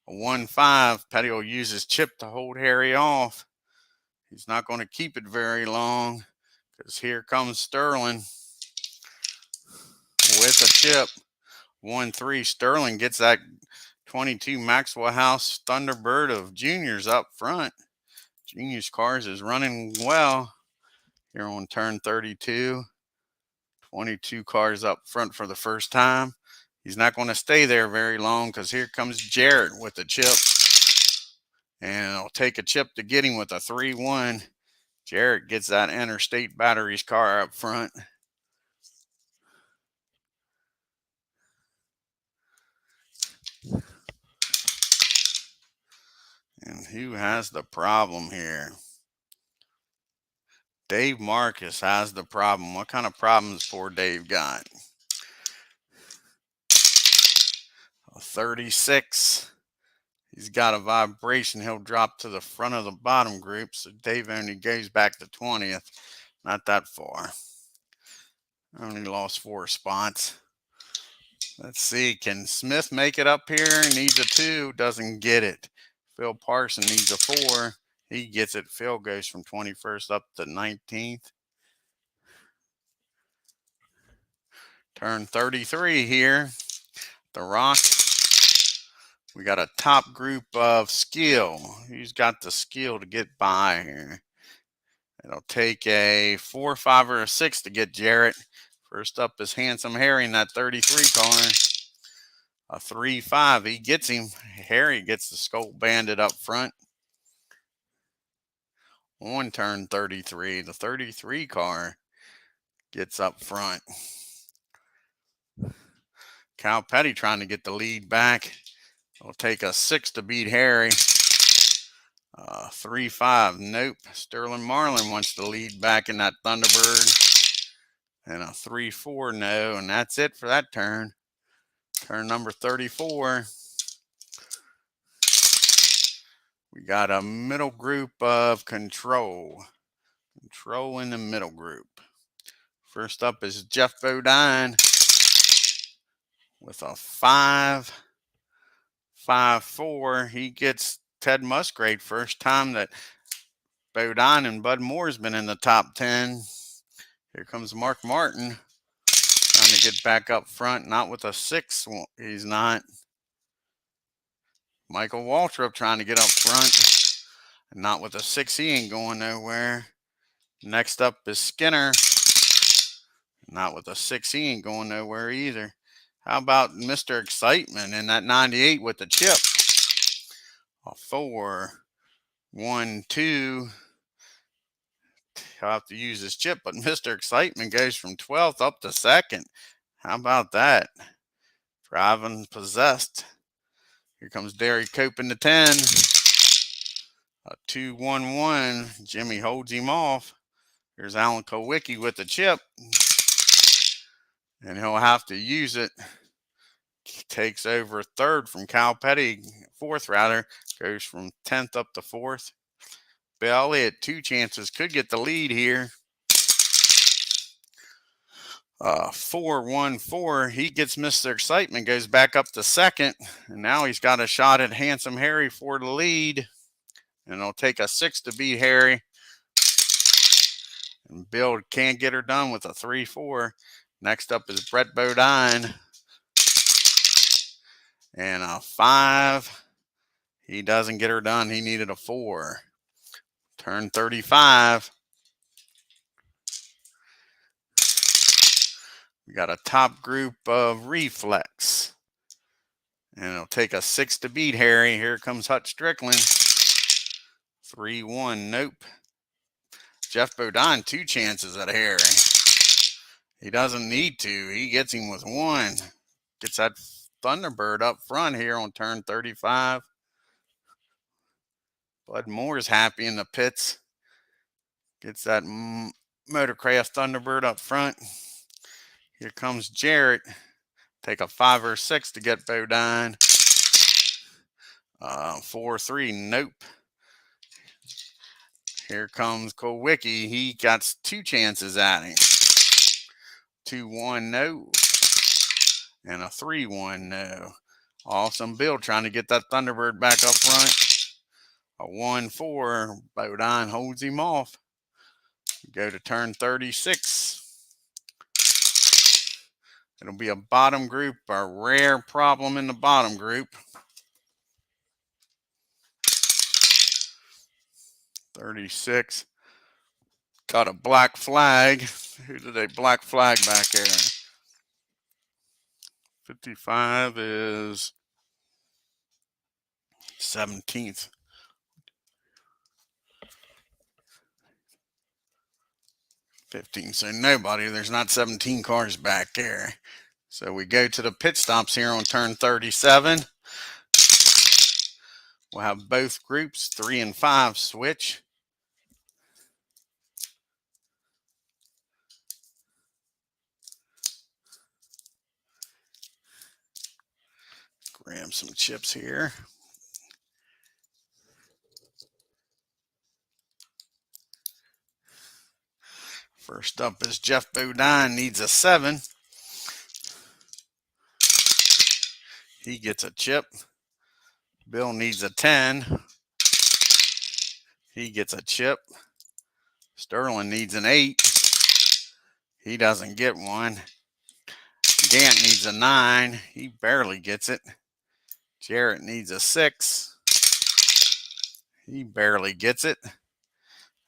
A 1-5. Petty will use his chip to hold Harry off. He's not going to keep it very long because here comes Sterling with a chip. 1-3. Sterling gets that 22 Maxwell House Thunderbird of Juniors up front. Juniors cars is running well here on turn 32. 22 cars up front for the first time. He's not going to stay there very long because here comes Jarrett with the chip. And it'll take a chip to get him with a 3-1. Jarrett gets that Interstate Batteries car up front. And who has the problem here? Dave Marcus has the problem. What kind of problems poor Dave got? A 36. He's got a vibration. He'll drop to the front of the bottom group. So Dave only goes back to 20th. Not that far. Only lost 4 spots. Let's see. Can Smith make it up here? Needs a 2. Doesn't get it. Phil Parson needs a 4. He gets it. Phil goes from 21st up to 19th. Turn 33 here. The Rock. We got a top group of skill. Who's got the skill to get by here? It'll take a 4, 5, or a 6 to get Jarrett. First up is Handsome Harry in that 33 car. A 3-5. He gets him. Harry gets the Skull Bandit up front. On turn 33. The 33 car gets up front. Kyle Petty trying to get the lead back. It'll take a 6 to beat Harry. 3-5. Nope. Sterling Marlin wants the lead back in that Thunderbird. And a 3-4. No. And that's it for that turn. Turn number 34. We got a middle group of control. Control in the middle group. First up is Jeff Bodine with a 5-5-4. He gets Ted Musgrave. First time that Bodine and Bud Moore's been in the top 10. Here comes Mark Martin trying to get back up front. Not with a 6. He's not. Michael Waltrip trying to get up front. Not with a 6. He ain't going nowhere. Next up is Skinner. Not with a 6. He ain't going nowhere either. How about Mr. Excitement in that 98 with the chip? A 4-1-2. He'll have to use his chip, but Mr. Excitement goes from 12th up to 2nd. How about that? Driving possessed. Here comes Derry Cope in the 10. A 2-1-1. Jimmy holds him off. Here's Alan Kowicki with the chip. And he'll have to use it. Takes over 3rd from Kyle Petty. 4th rather. Goes from 10th up to 4th. Bill Elliott, 2 chances. Could get the lead here. 4-1-4. He gets Mr. Excitement, goes back up to second, and now he's got a shot at Handsome Harry for the lead. And it'll take a 6 to beat Harry. And Bill can't get her done with a 3-4. Next up is Brett Bodine. And a 5. He doesn't get her done. He needed a 4. Turn 35. We got a top group of Reflex. And it'll take a 6 to beat Harry. Here comes Hutch Strickland. 3-1. Nope. Jeff Bodine, 2 chances at Harry. He doesn't need to. He gets him with 1. Gets that Thunderbird up front here on turn 35. Bud Moore's happy in the pits. Gets that Motorcraft Thunderbird up front. Here comes Jarrett. Take a 5 or 6 to get Bodine. 4-3. Nope. Here comes Kowicki. He got 2 chances at him. 2-1. No. And a 3-1. No. Awesome Bill trying to get that Thunderbird back up front. A 1-4. Bodine holds him off. Go to turn 36. It'll be a bottom group, a rare problem in the bottom group. 36. Got a black flag. Who did a black flag back there? 55 is 17th. 15. So nobody. There's not 17 cars back there. So we go to the pit stops here on turn 37. We'll have both groups, 3 and 5, switch. Grab some chips here. First up is Jeff Bodine, needs a 7. He gets a chip. Bill needs a 10. He gets a chip. Sterling needs an 8. He doesn't get one. Gant needs a 9. He barely gets it. Jarrett needs a 6. He barely gets it.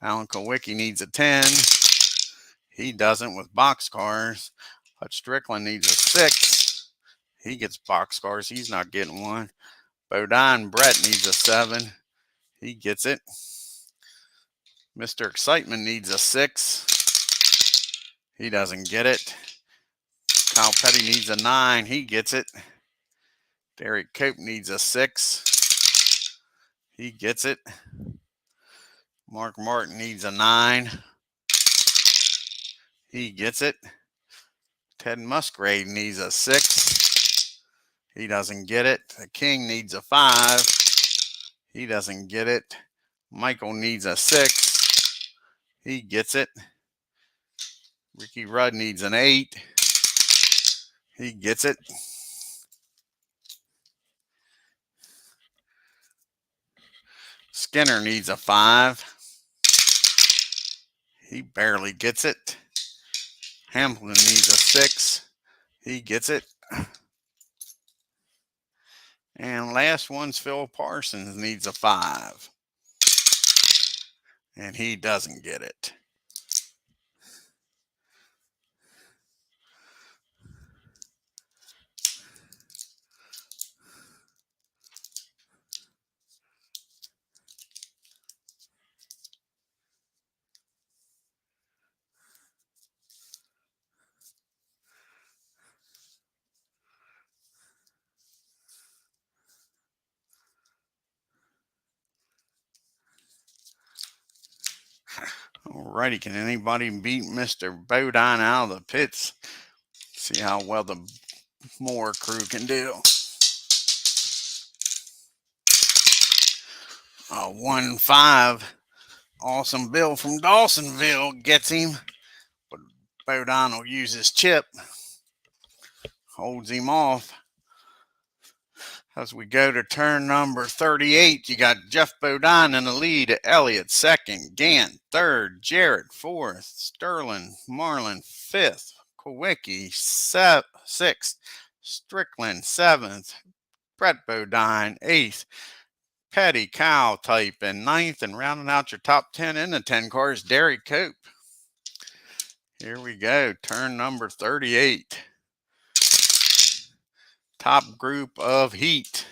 Alan Kowicki needs a 10. He doesn't with boxcars. Hutch Strickland needs a 6. He gets boxcars. He's not getting one. Bodine Brett needs a 7. He gets it. Mr. Excitement needs a 6. He doesn't get it. Kyle Petty needs a 9. He gets it. Derek Cope needs a 6. He gets it. Mark Martin needs a 9. He gets it. Ted Musgrave needs a 6. He doesn't get it. The King needs a 5. He doesn't get it. Michael needs a 6. He gets it. Ricky Rudd needs an 8. He gets it. Skinner needs a 5. He barely gets it. Hamilton needs a 6. He gets it. And last one's Phil Parsons needs a 5. And he doesn't get it. Alrighty, can anybody beat Mr. Bodine out of the pits? See how well the Moore crew can do. A 1-5. Awesome Bill from Dawsonville gets him. But Bodine will use his chip, holds him off. As we go to turn number 38, you got Jeff Bodine in the lead, Elliott second, Gant third, Jarrett fourth, Sterling Marlin fifth, Kowicki sixth, Strickland seventh, Brett Bodine eighth, Petty Cow type in ninth, and rounding out your top 10 in the 10 cars, Derek Cope. Here we go, turn number 38. Top group of heat.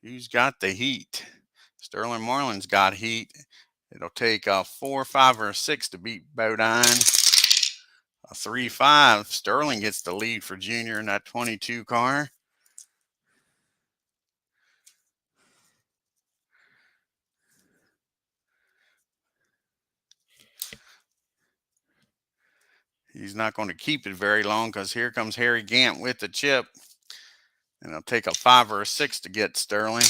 Who's got the heat? Sterling Marlin's got heat. It'll take a 4, 5, or a 6 to beat Bodine. A 3, 5. Sterling gets the lead for Junior in that 22 car. He's not going to keep it very long because here comes Harry Gant with the chip. And it'll take a 5 or a 6 to get Sterling.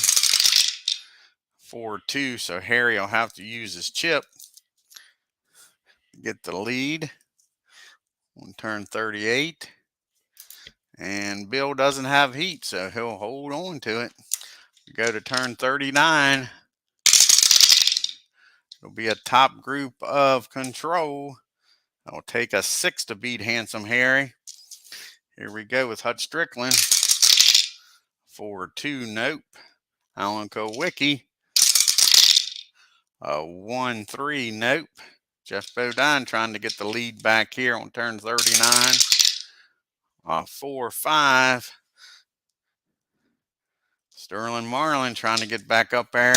4, 2, so Harry will have to use his chip to get the lead on turn 38. And Bill doesn't have heat, so he'll hold on to it. We go to turn 39. It'll be a top group of control. It'll take a 6 to beat Handsome Harry. Here we go with Hutch Strickland. 4, 2, nope. Alan Kowicki. 1, 3, nope. Jeff Bodine trying to get the lead back here on turn 39. 4, 5. Sterling Marlin trying to get back up there.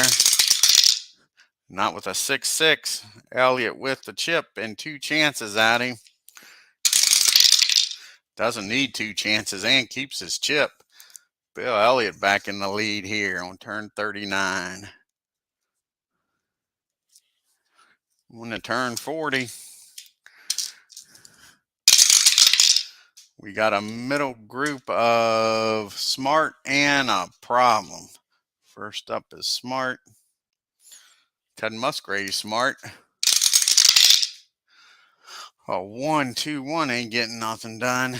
Not with a 6, 6. Elliott with the chip and 2 chances at him. Doesn't need 2 chances and keeps his chip. Bill Elliott back in the lead here on turn 39. On to turn 40. We got a middle group of Smart and a Problem. First up is Smart. Ted Musgrave Smart. A 1, 2, 1 ain't getting nothing done.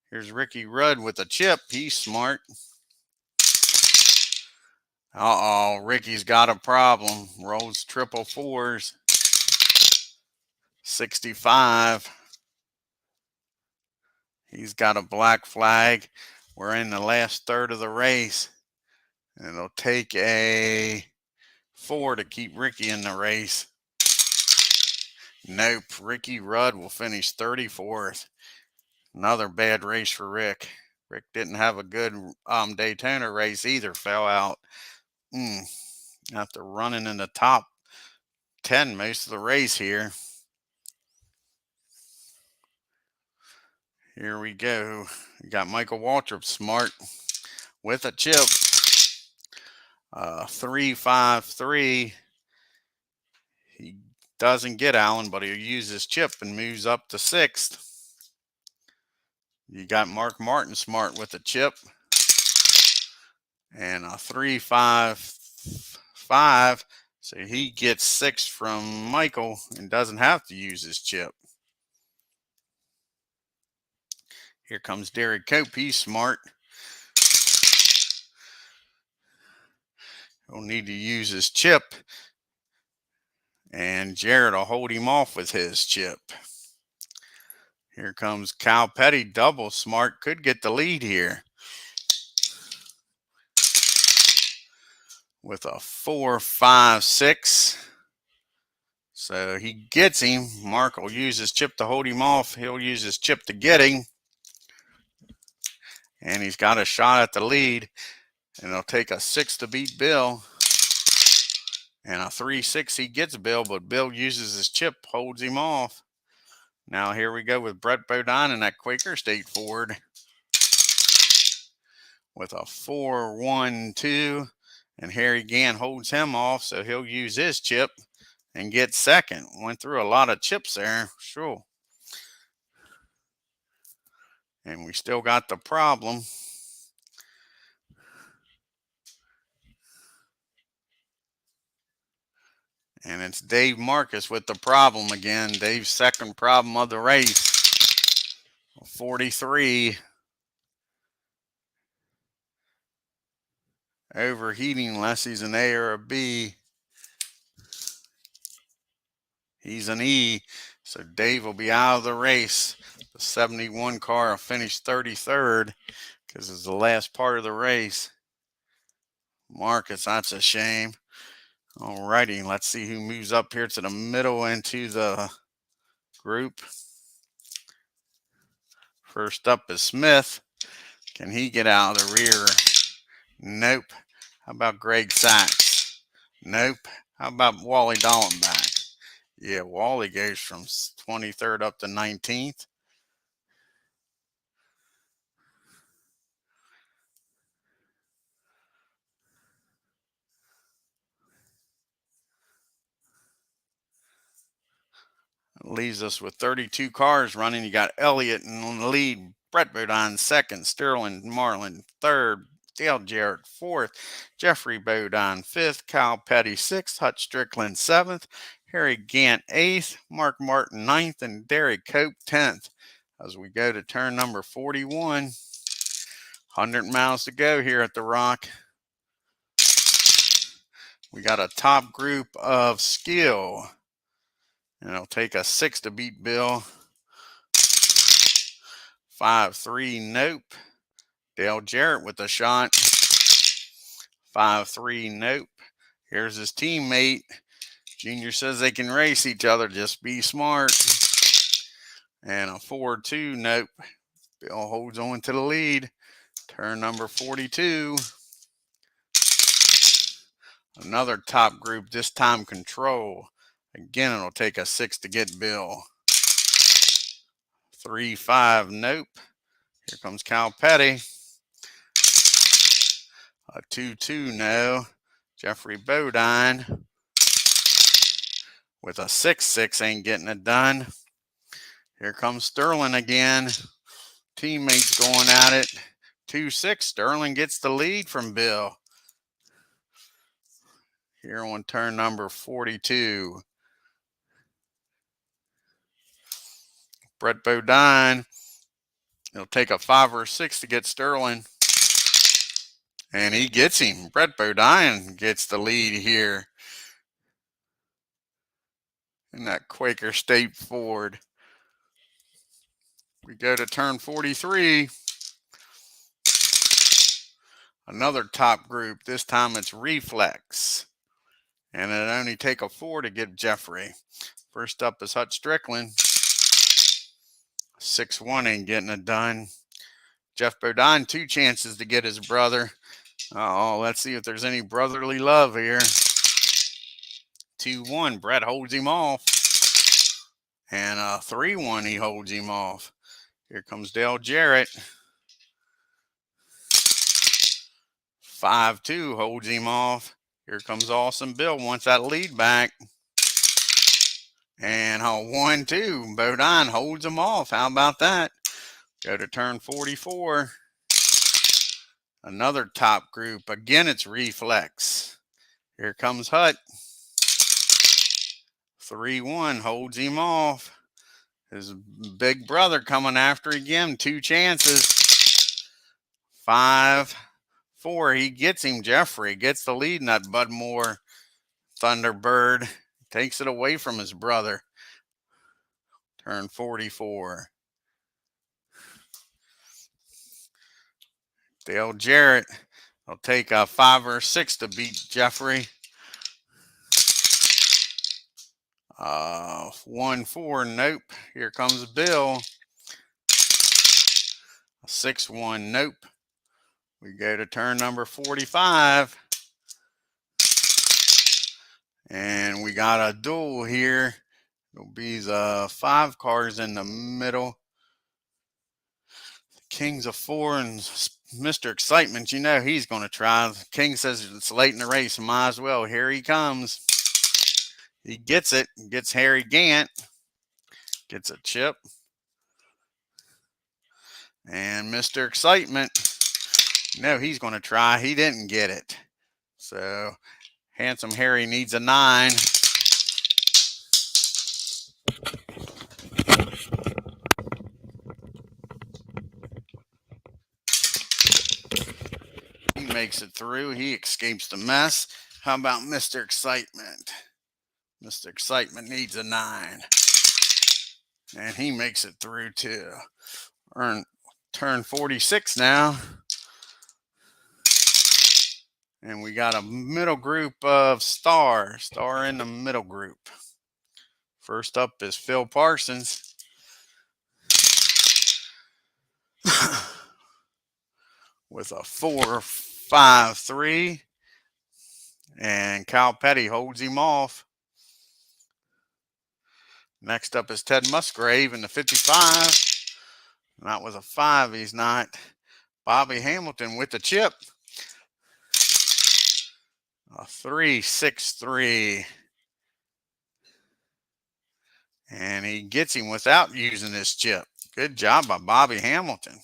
Here's Ricky Rudd with a chip. He's smart. Ricky's got a problem. Rolls triple 4s. 65. He's got a black flag. We're in the last third of the race. And it'll take a 4 to keep Ricky in the race. Nope. Ricky Rudd will finish 34th. Another bad race for Rick. Rick didn't have a good Daytona race either. Fell out. After running in the top 10 most of the race here. Here we go. We got Michael Waltrip Smart with a chip. 3, 5, 3. He doesn't get Allen, but he'll use his chip and moves up to 6th. You got Mark Martin Smart with a chip. And a 3, 5, 5. So he gets 6 from Michael and doesn't have to use his chip. Here comes Derek Cope. He's smart. He'll need to use his chip. And Jared will hold him off with his chip. Here comes Cal Petty. Double smart. Could get the lead here. With a 4, 5, 6. So he gets him. Mark will use his chip to hold him off. He'll use his chip to get him. And he's got a shot at the lead. And it'll take a 6 to beat Bill. And a 3, 6 he gets Bill, but Bill uses his chip, holds him off. Now here we go with Brett Bodine in that Quaker State Ford. With a 4, 1, 2. And Harry Gant holds him off, so he'll use his chip and get second. Went through a lot of chips there, sure. And we still got the problem. And it's Dave Marcus with the problem again. Dave's second problem of the race. 43. Overheating unless he's an A or a B. He's an E. So Dave will be out of the race. The 71 car will finish 33rd because it's the last part of the race. Marcus, that's a shame. Alrighty, let's see who moves up here to the middle into the group. First up is Smith. Can he get out of the rear? Nope. How about Greg Sachs? Nope. How about Wally Dallenbach? Yeah, Wally goes from 23rd up to 19th. Leaves us with 32 cars running. You got Elliott in the lead, Brett Bodine second, Sterling Marlin third, Dale Jarrett fourth, Jeffrey Bodine fifth, Kyle Petty sixth, Hutch Strickland seventh, Harry Gant eighth, Mark Martin ninth, and Derek Cope 10th. As we go to turn number 41, 100 miles to go here at the Rock. We got a top group of skill. And it'll take a 6 to beat Bill. 5-3, nope. Dale Jarrett with a shot. 5-3, nope. Here's his teammate. Junior says they can race each other, just be smart. And a 4-2, nope. Bill holds on to the lead. Turn number 42. Another top group, this time control. Again, it'll take a 6 to get Bill. 3-5, nope. Here comes Cal Petty. A 2-2, no. Jeffrey Bodine with a 6-6 ain't getting it done. Here comes Sterling again. Teammates going at it. 2-6, Sterling gets the lead from Bill. Here on turn number 42. Brett Bodine. It'll take a 5 or 6 to get Sterling. And he gets him. Brett Bodine gets the lead here in that Quaker State Ford. We go to turn 43. Another top group. This time it's Reflex. And it'll only take a 4 to get Jeffrey. First up is Hutch Strickland. 6-1 ain't getting it done. Jeff Bodine, 2 chances to get his brother. Let's see if there's any brotherly love here. 2-1, Brett holds him off. And a 3-1, he holds him off. Here comes Dale Jarrett. 5-2, holds him off. Here comes Awesome Bill, wants that lead back. And a 1-2, Bodine holds him off. How about that? Go to turn 44. Another top group. Again, it's Reflex. Here comes Hut. 3-1, holds him off. His big brother coming after again. 2 chances. 5-4, he gets him. Jeffrey gets the lead in that Bud Moore Thunderbird. Takes it away from his brother. Turn 44. Dale Jarrett will take a 5 or 6 to beat Jeffrey. 1-4, nope. Here comes Bill. 6-1, nope. We go to turn number 45. And we got a duel here. It'll be the 5 cars in the middle. Kings of 4 and Mr. Excitement, you know he's going to try. King says it's late in the race, might as well. Here he comes. He gets it. Gets Harry Gant. Gets a chip. And Mr. Excitement, no, he's going to try. He didn't get it. So Handsome Harry needs a 9. makes it through. He escapes the mess. How about Mr. Excitement? Mr. Excitement needs a 9. And he makes it through too. Turn 46 now. And we got a middle group of Star in the middle group. First up is Phil Parsons. With a 4-5-3. And Cal Petty holds him off. Next up is Ted Musgrave in the 55. Not with a 5, he's not. Bobby Hamilton with the chip. A 3-6-3. And he gets him without using his chip. Good job by Bobby Hamilton.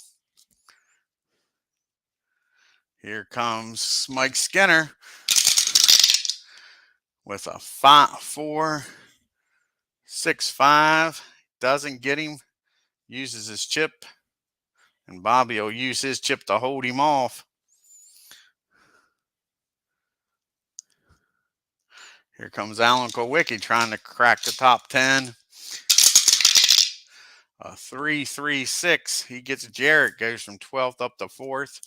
Here comes Mike Skinner with a 4-6-5. Doesn't get him. Uses his chip. And Bobby will use his chip to hold him off. Here comes Alan Kowicki trying to crack the top 10. A 3-3-6. He gets Jarrett, goes from 12th up to 4th.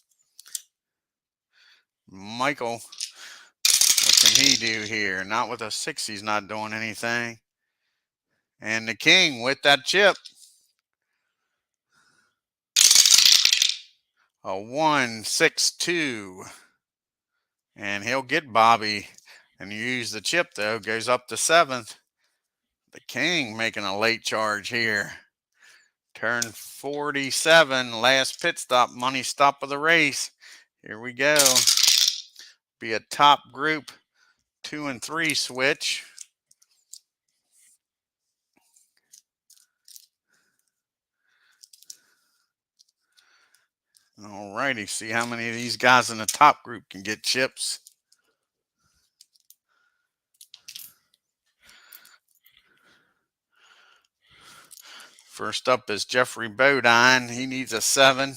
Michael, what can he do here? Not with a 6, he's not doing anything. And the King with that chip. A 1-6-2. And he'll get Bobby. And use the chip, though. Goes up to 7th. The King making a late charge here. Turn 47. Last pit stop. Money stop of the race. Here we go. Be a top group 2 and 3 switch. All righty. See how many of these guys in the top group can get chips. First up is Jeffrey Bodine. He needs a 7.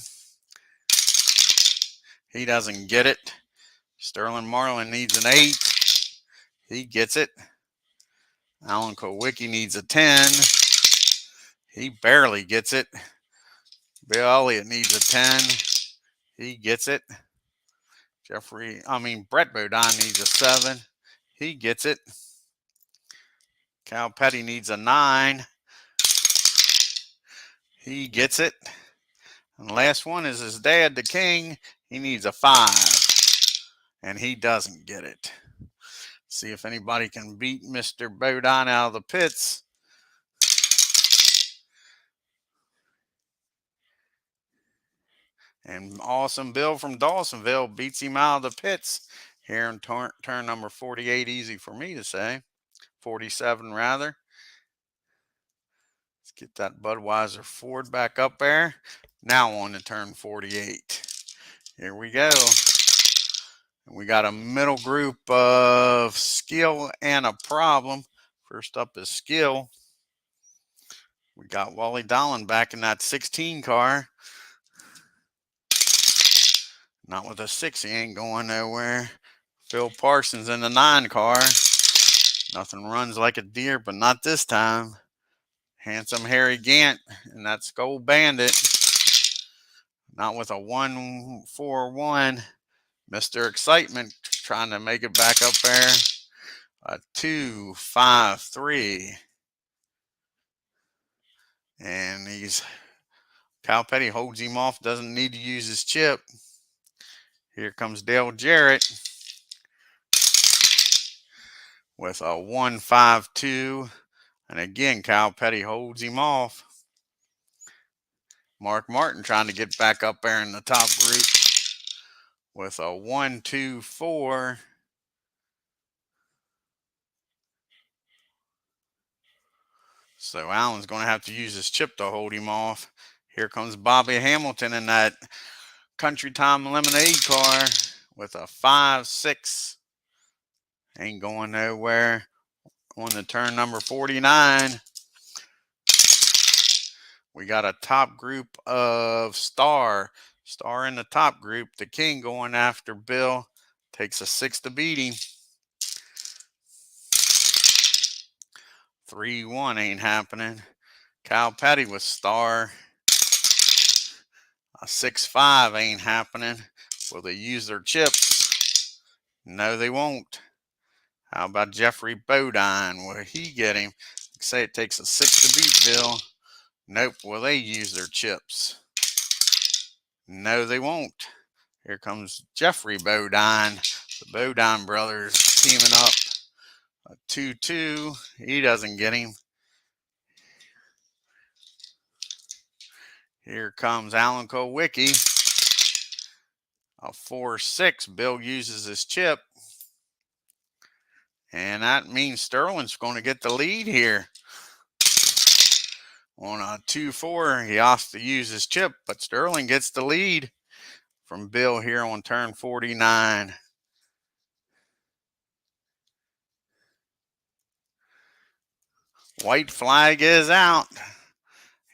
He doesn't get it. Sterling Marlin needs an 8. He gets it. Alan Kowicki needs a 10. He barely gets it. Bill Elliott needs a 10. He gets it. Brett Bodine needs a 7. He gets it. Cal Petty needs a 9. He gets it. And the last one is his dad, the King. He needs a 5. And he doesn't get it. See if anybody can beat Mr. Bodine out of the pits. And Awesome Bill from Dawsonville beats him out of the pits here in turn number 48. Easy for me to say. 47 rather. Let's get that Budweiser Ford back up there. Now on to turn 48. Here we go. We got a middle group of Skill and a Problem. First up is Skill. We got Wally Dolan back in that 16 car. Not with a 6, he ain't going nowhere. Phil Parsons in the 9 car. Nothing runs like a deer, but not this time. Handsome Harry Gant and that Skull Bandit. Not with a 1-4-1. Mr. Excitement trying to make it back up there. A 2-5-3. And Cal Petty holds him off, doesn't need to use his chip. Here comes Dale Jarrett with a 1-5-2. And again, Cal Petty holds him off. Mark Martin trying to get back up there in the top group with a 1-2-4. So Allen's going to have to use his chip to hold him off. Here comes Bobby Hamilton in that Country Time Lemonade car with a 5-6. Ain't going nowhere. On the turn number 49. We got a top group of Star. Star in the top group. The King going after Bill. Takes a 6 to beat him. 3-1 ain't happening. Cow Patty with Star. A 6-5 ain't happening. Will they use their chips? No, they won't. How about Jeffrey Bodine? Will he get him? Say it takes a 6 to beat Bill. Nope. Will they use their chips? No, they won't. Here comes Jeffrey Bodine. The Bodine brothers teaming up. A 2-2. He doesn't get him. Here comes Alan Kowicki. A 4-6. Bill uses his chip. And that means Sterling's going to get the lead here. On a 2-4, he has to use his chip, but Sterling gets the lead from Bill here on turn 49. White flag is out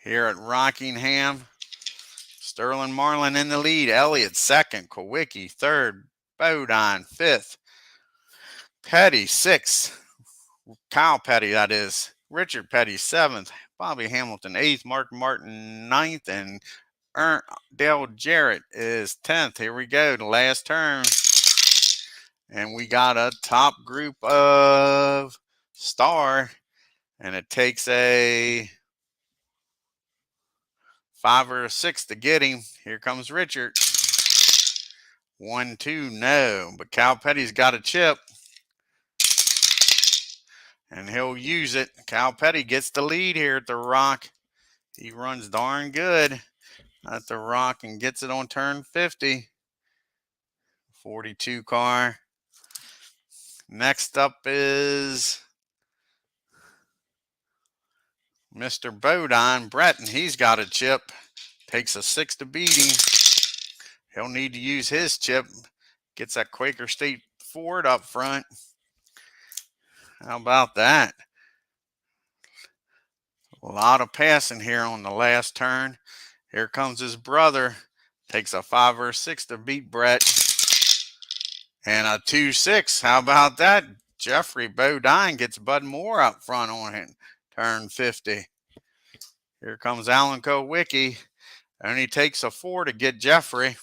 here at Rockingham. Sterling Marlin in the lead. Elliott second. Kowicki third. Bodine fifth. Petty sixth. Kyle Petty, that is. Richard Petty seventh. Bobby Hamilton eighth. Mark Martin ninth. And Dale Jarrett is 10th. Here we go. The last turn. And we got a top group of Star. And it takes a 5 or a 6 to get him. Here comes Richard. 1-2, no. But Cal Petty's got a chip. And he'll use it. Cal Petty gets the lead here at the Rock. He runs darn good at the Rock and gets it on turn 50. 42 car. Next up is Mr. Bodine, Breton. He's got a chip. Takes a 6 to beat him. He'll need to use his chip. Gets that Quaker State Ford up front. How about that? A lot of passing here on the last turn. Here comes his brother. Takes a 5 or a 6 to beat Brett. And a 2-6. How about that? Jeffrey Bodine gets Bud Moore up front on him. Turn 50. Here comes Alan Kowicki. Only takes a 4 to get Jeffrey.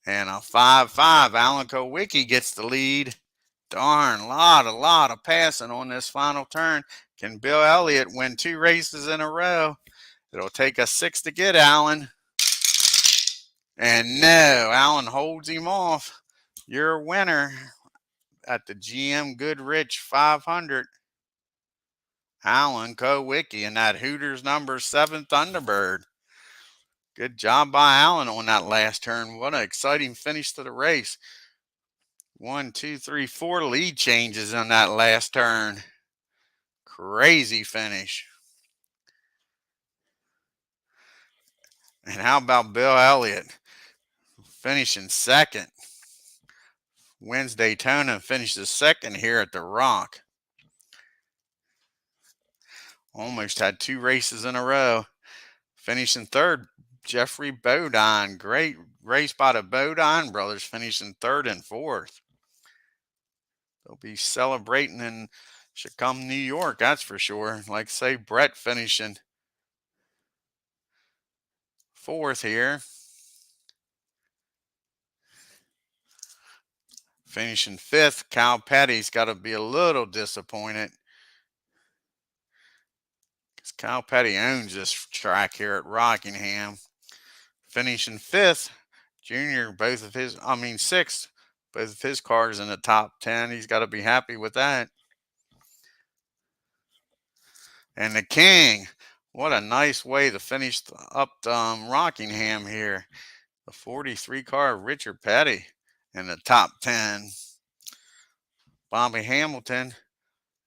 And a 5-5. Alan Kowicki gets the lead. Darn, a lot of passing on this final turn. Can Bill Elliott win 2 races in a row? It'll take a 6 to get Alan. And no, Alan holds him off. Your winner at the GM Goodrich 500. Alan Kowicki in that Hooters number 7 Thunderbird. Good job by Alan on that last turn. What an exciting finish to the race. 1, 2, 3, 4 lead changes on that last turn. Crazy finish. And how about Bill Elliott finishing second? Wins Daytona and finishes second here at the Rock. Almost had 2 races in a row. Finishing third, Jeffrey Bodine. Great race by the Bodine brothers, finishing third and fourth. They'll be celebrating in Chicago, New York, that's for sure. Like say, Brett finishing fourth here. Finishing fifth, Cal Petty's got to be a little disappointed. Because Cal Petty owns this track here at Rockingham. Finishing fifth, Junior, sixth, both of his cars in the top 10. He's got to be happy with that. And the King, what a nice way to finish up Rockingham here. The 43 car Richard Petty in the top 10. Bobby Hamilton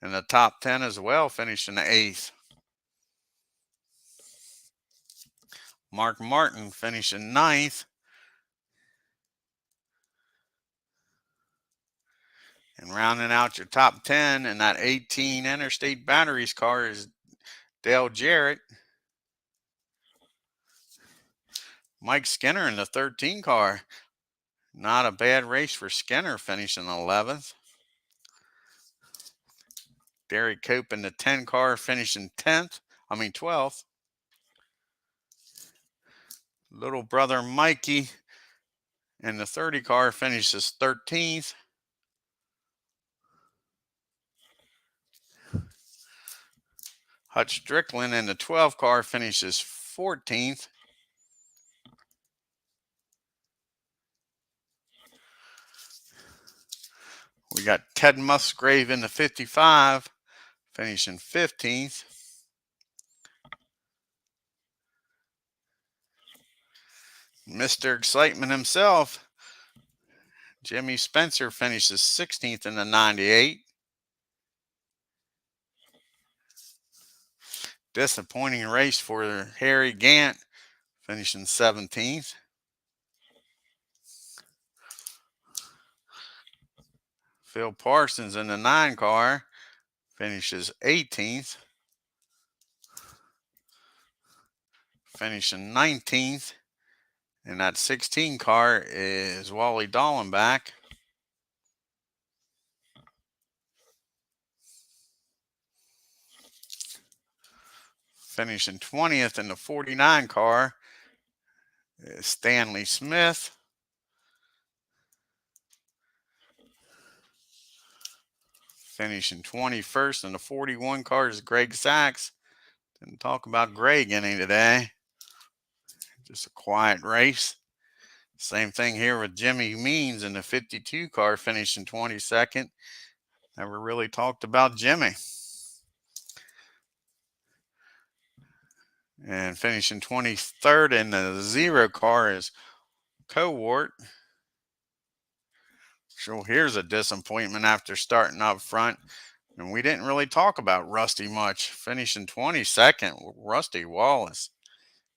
in the top 10 as well, finishing the 8th. Mark Martin finishing 9th. And rounding out your top 10 in that 18 Interstate Batteries car is Dale Jarrett. Mike Skinner in the 13 car. Not a bad race for Skinner, finishing 11th. Derek Cope in the 10 car, finishing 12th. Little brother Mikey in the 30 car finishes 13th. Hutch Strickland in the 12 car finishes 14th. We got Ted Musgrave in the 55, finishing 15th. Mr. Excitement himself, Jimmy Spencer, finishes 16th in the 98. Disappointing race for Harry Gant, finishing 17th. Phil Parsons in the 9 car finishes 18th. Finishing 19th. And that 16 car is Wally Dallenbach. Finishing 20th in the 49 car is Stanley Smith. Finishing 21st in the 41 car is Greg Sachs. Didn't talk about Greg any today. Just a quiet race. Same thing here with Jimmy Means in the 52 car, finishing 22nd. Never really talked about Jimmy. And finishing 23rd in the 0 car is Cowart. So here's a disappointment after starting up front. And we didn't really talk about Rusty much. Finishing 22nd, Rusty Wallace.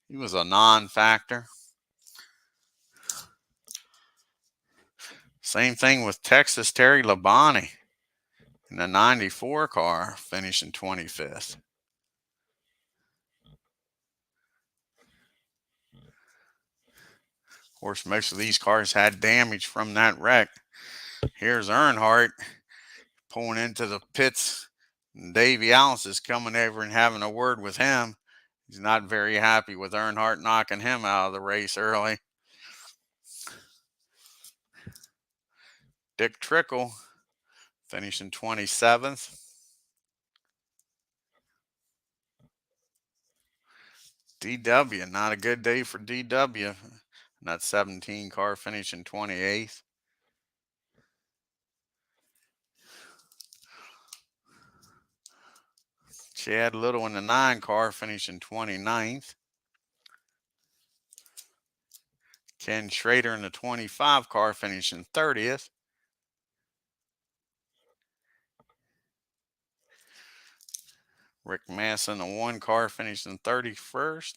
He was a non-factor. Same thing with Texas Terry Labonte in the 94 car, finishing 25th. Of course, most of these cars had damage from that wreck. Here's Earnhardt pulling into the pits. Davey Alice is coming over and having a word with him. He's not very happy with Earnhardt knocking him out of the race early. Dick Trickle finishing 27th. DW, not a good day for DW. And that 17 car finishing 28th. Chad Little in the 9 car finishing 29th. Ken Schrader in the 25 car finishing 30th. Rick Massa in the 1 car finishing 31st.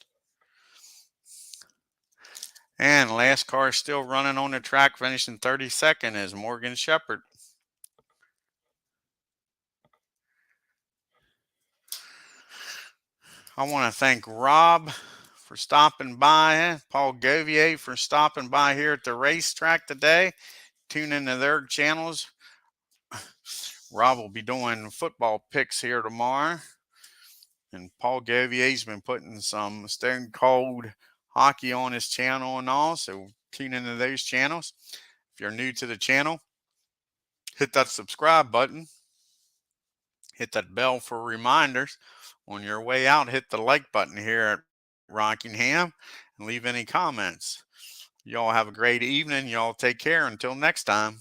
And last car still running on the track, finishing 32nd, is Morgan Shepherd. I want to thank Rob for stopping by, Paul Govier for stopping by here at the racetrack today. Tune into their channels. Rob will be doing football picks here tomorrow. And Paul Govier's been putting some Stone Cold hockey on his channel and all, so tune into those channels. If you're new to the channel, hit that subscribe button. Hit that bell for reminders. On your way out, hit the like button here at Rockingham and leave any comments. Y'all have a great evening. Y'all take care. Until next time.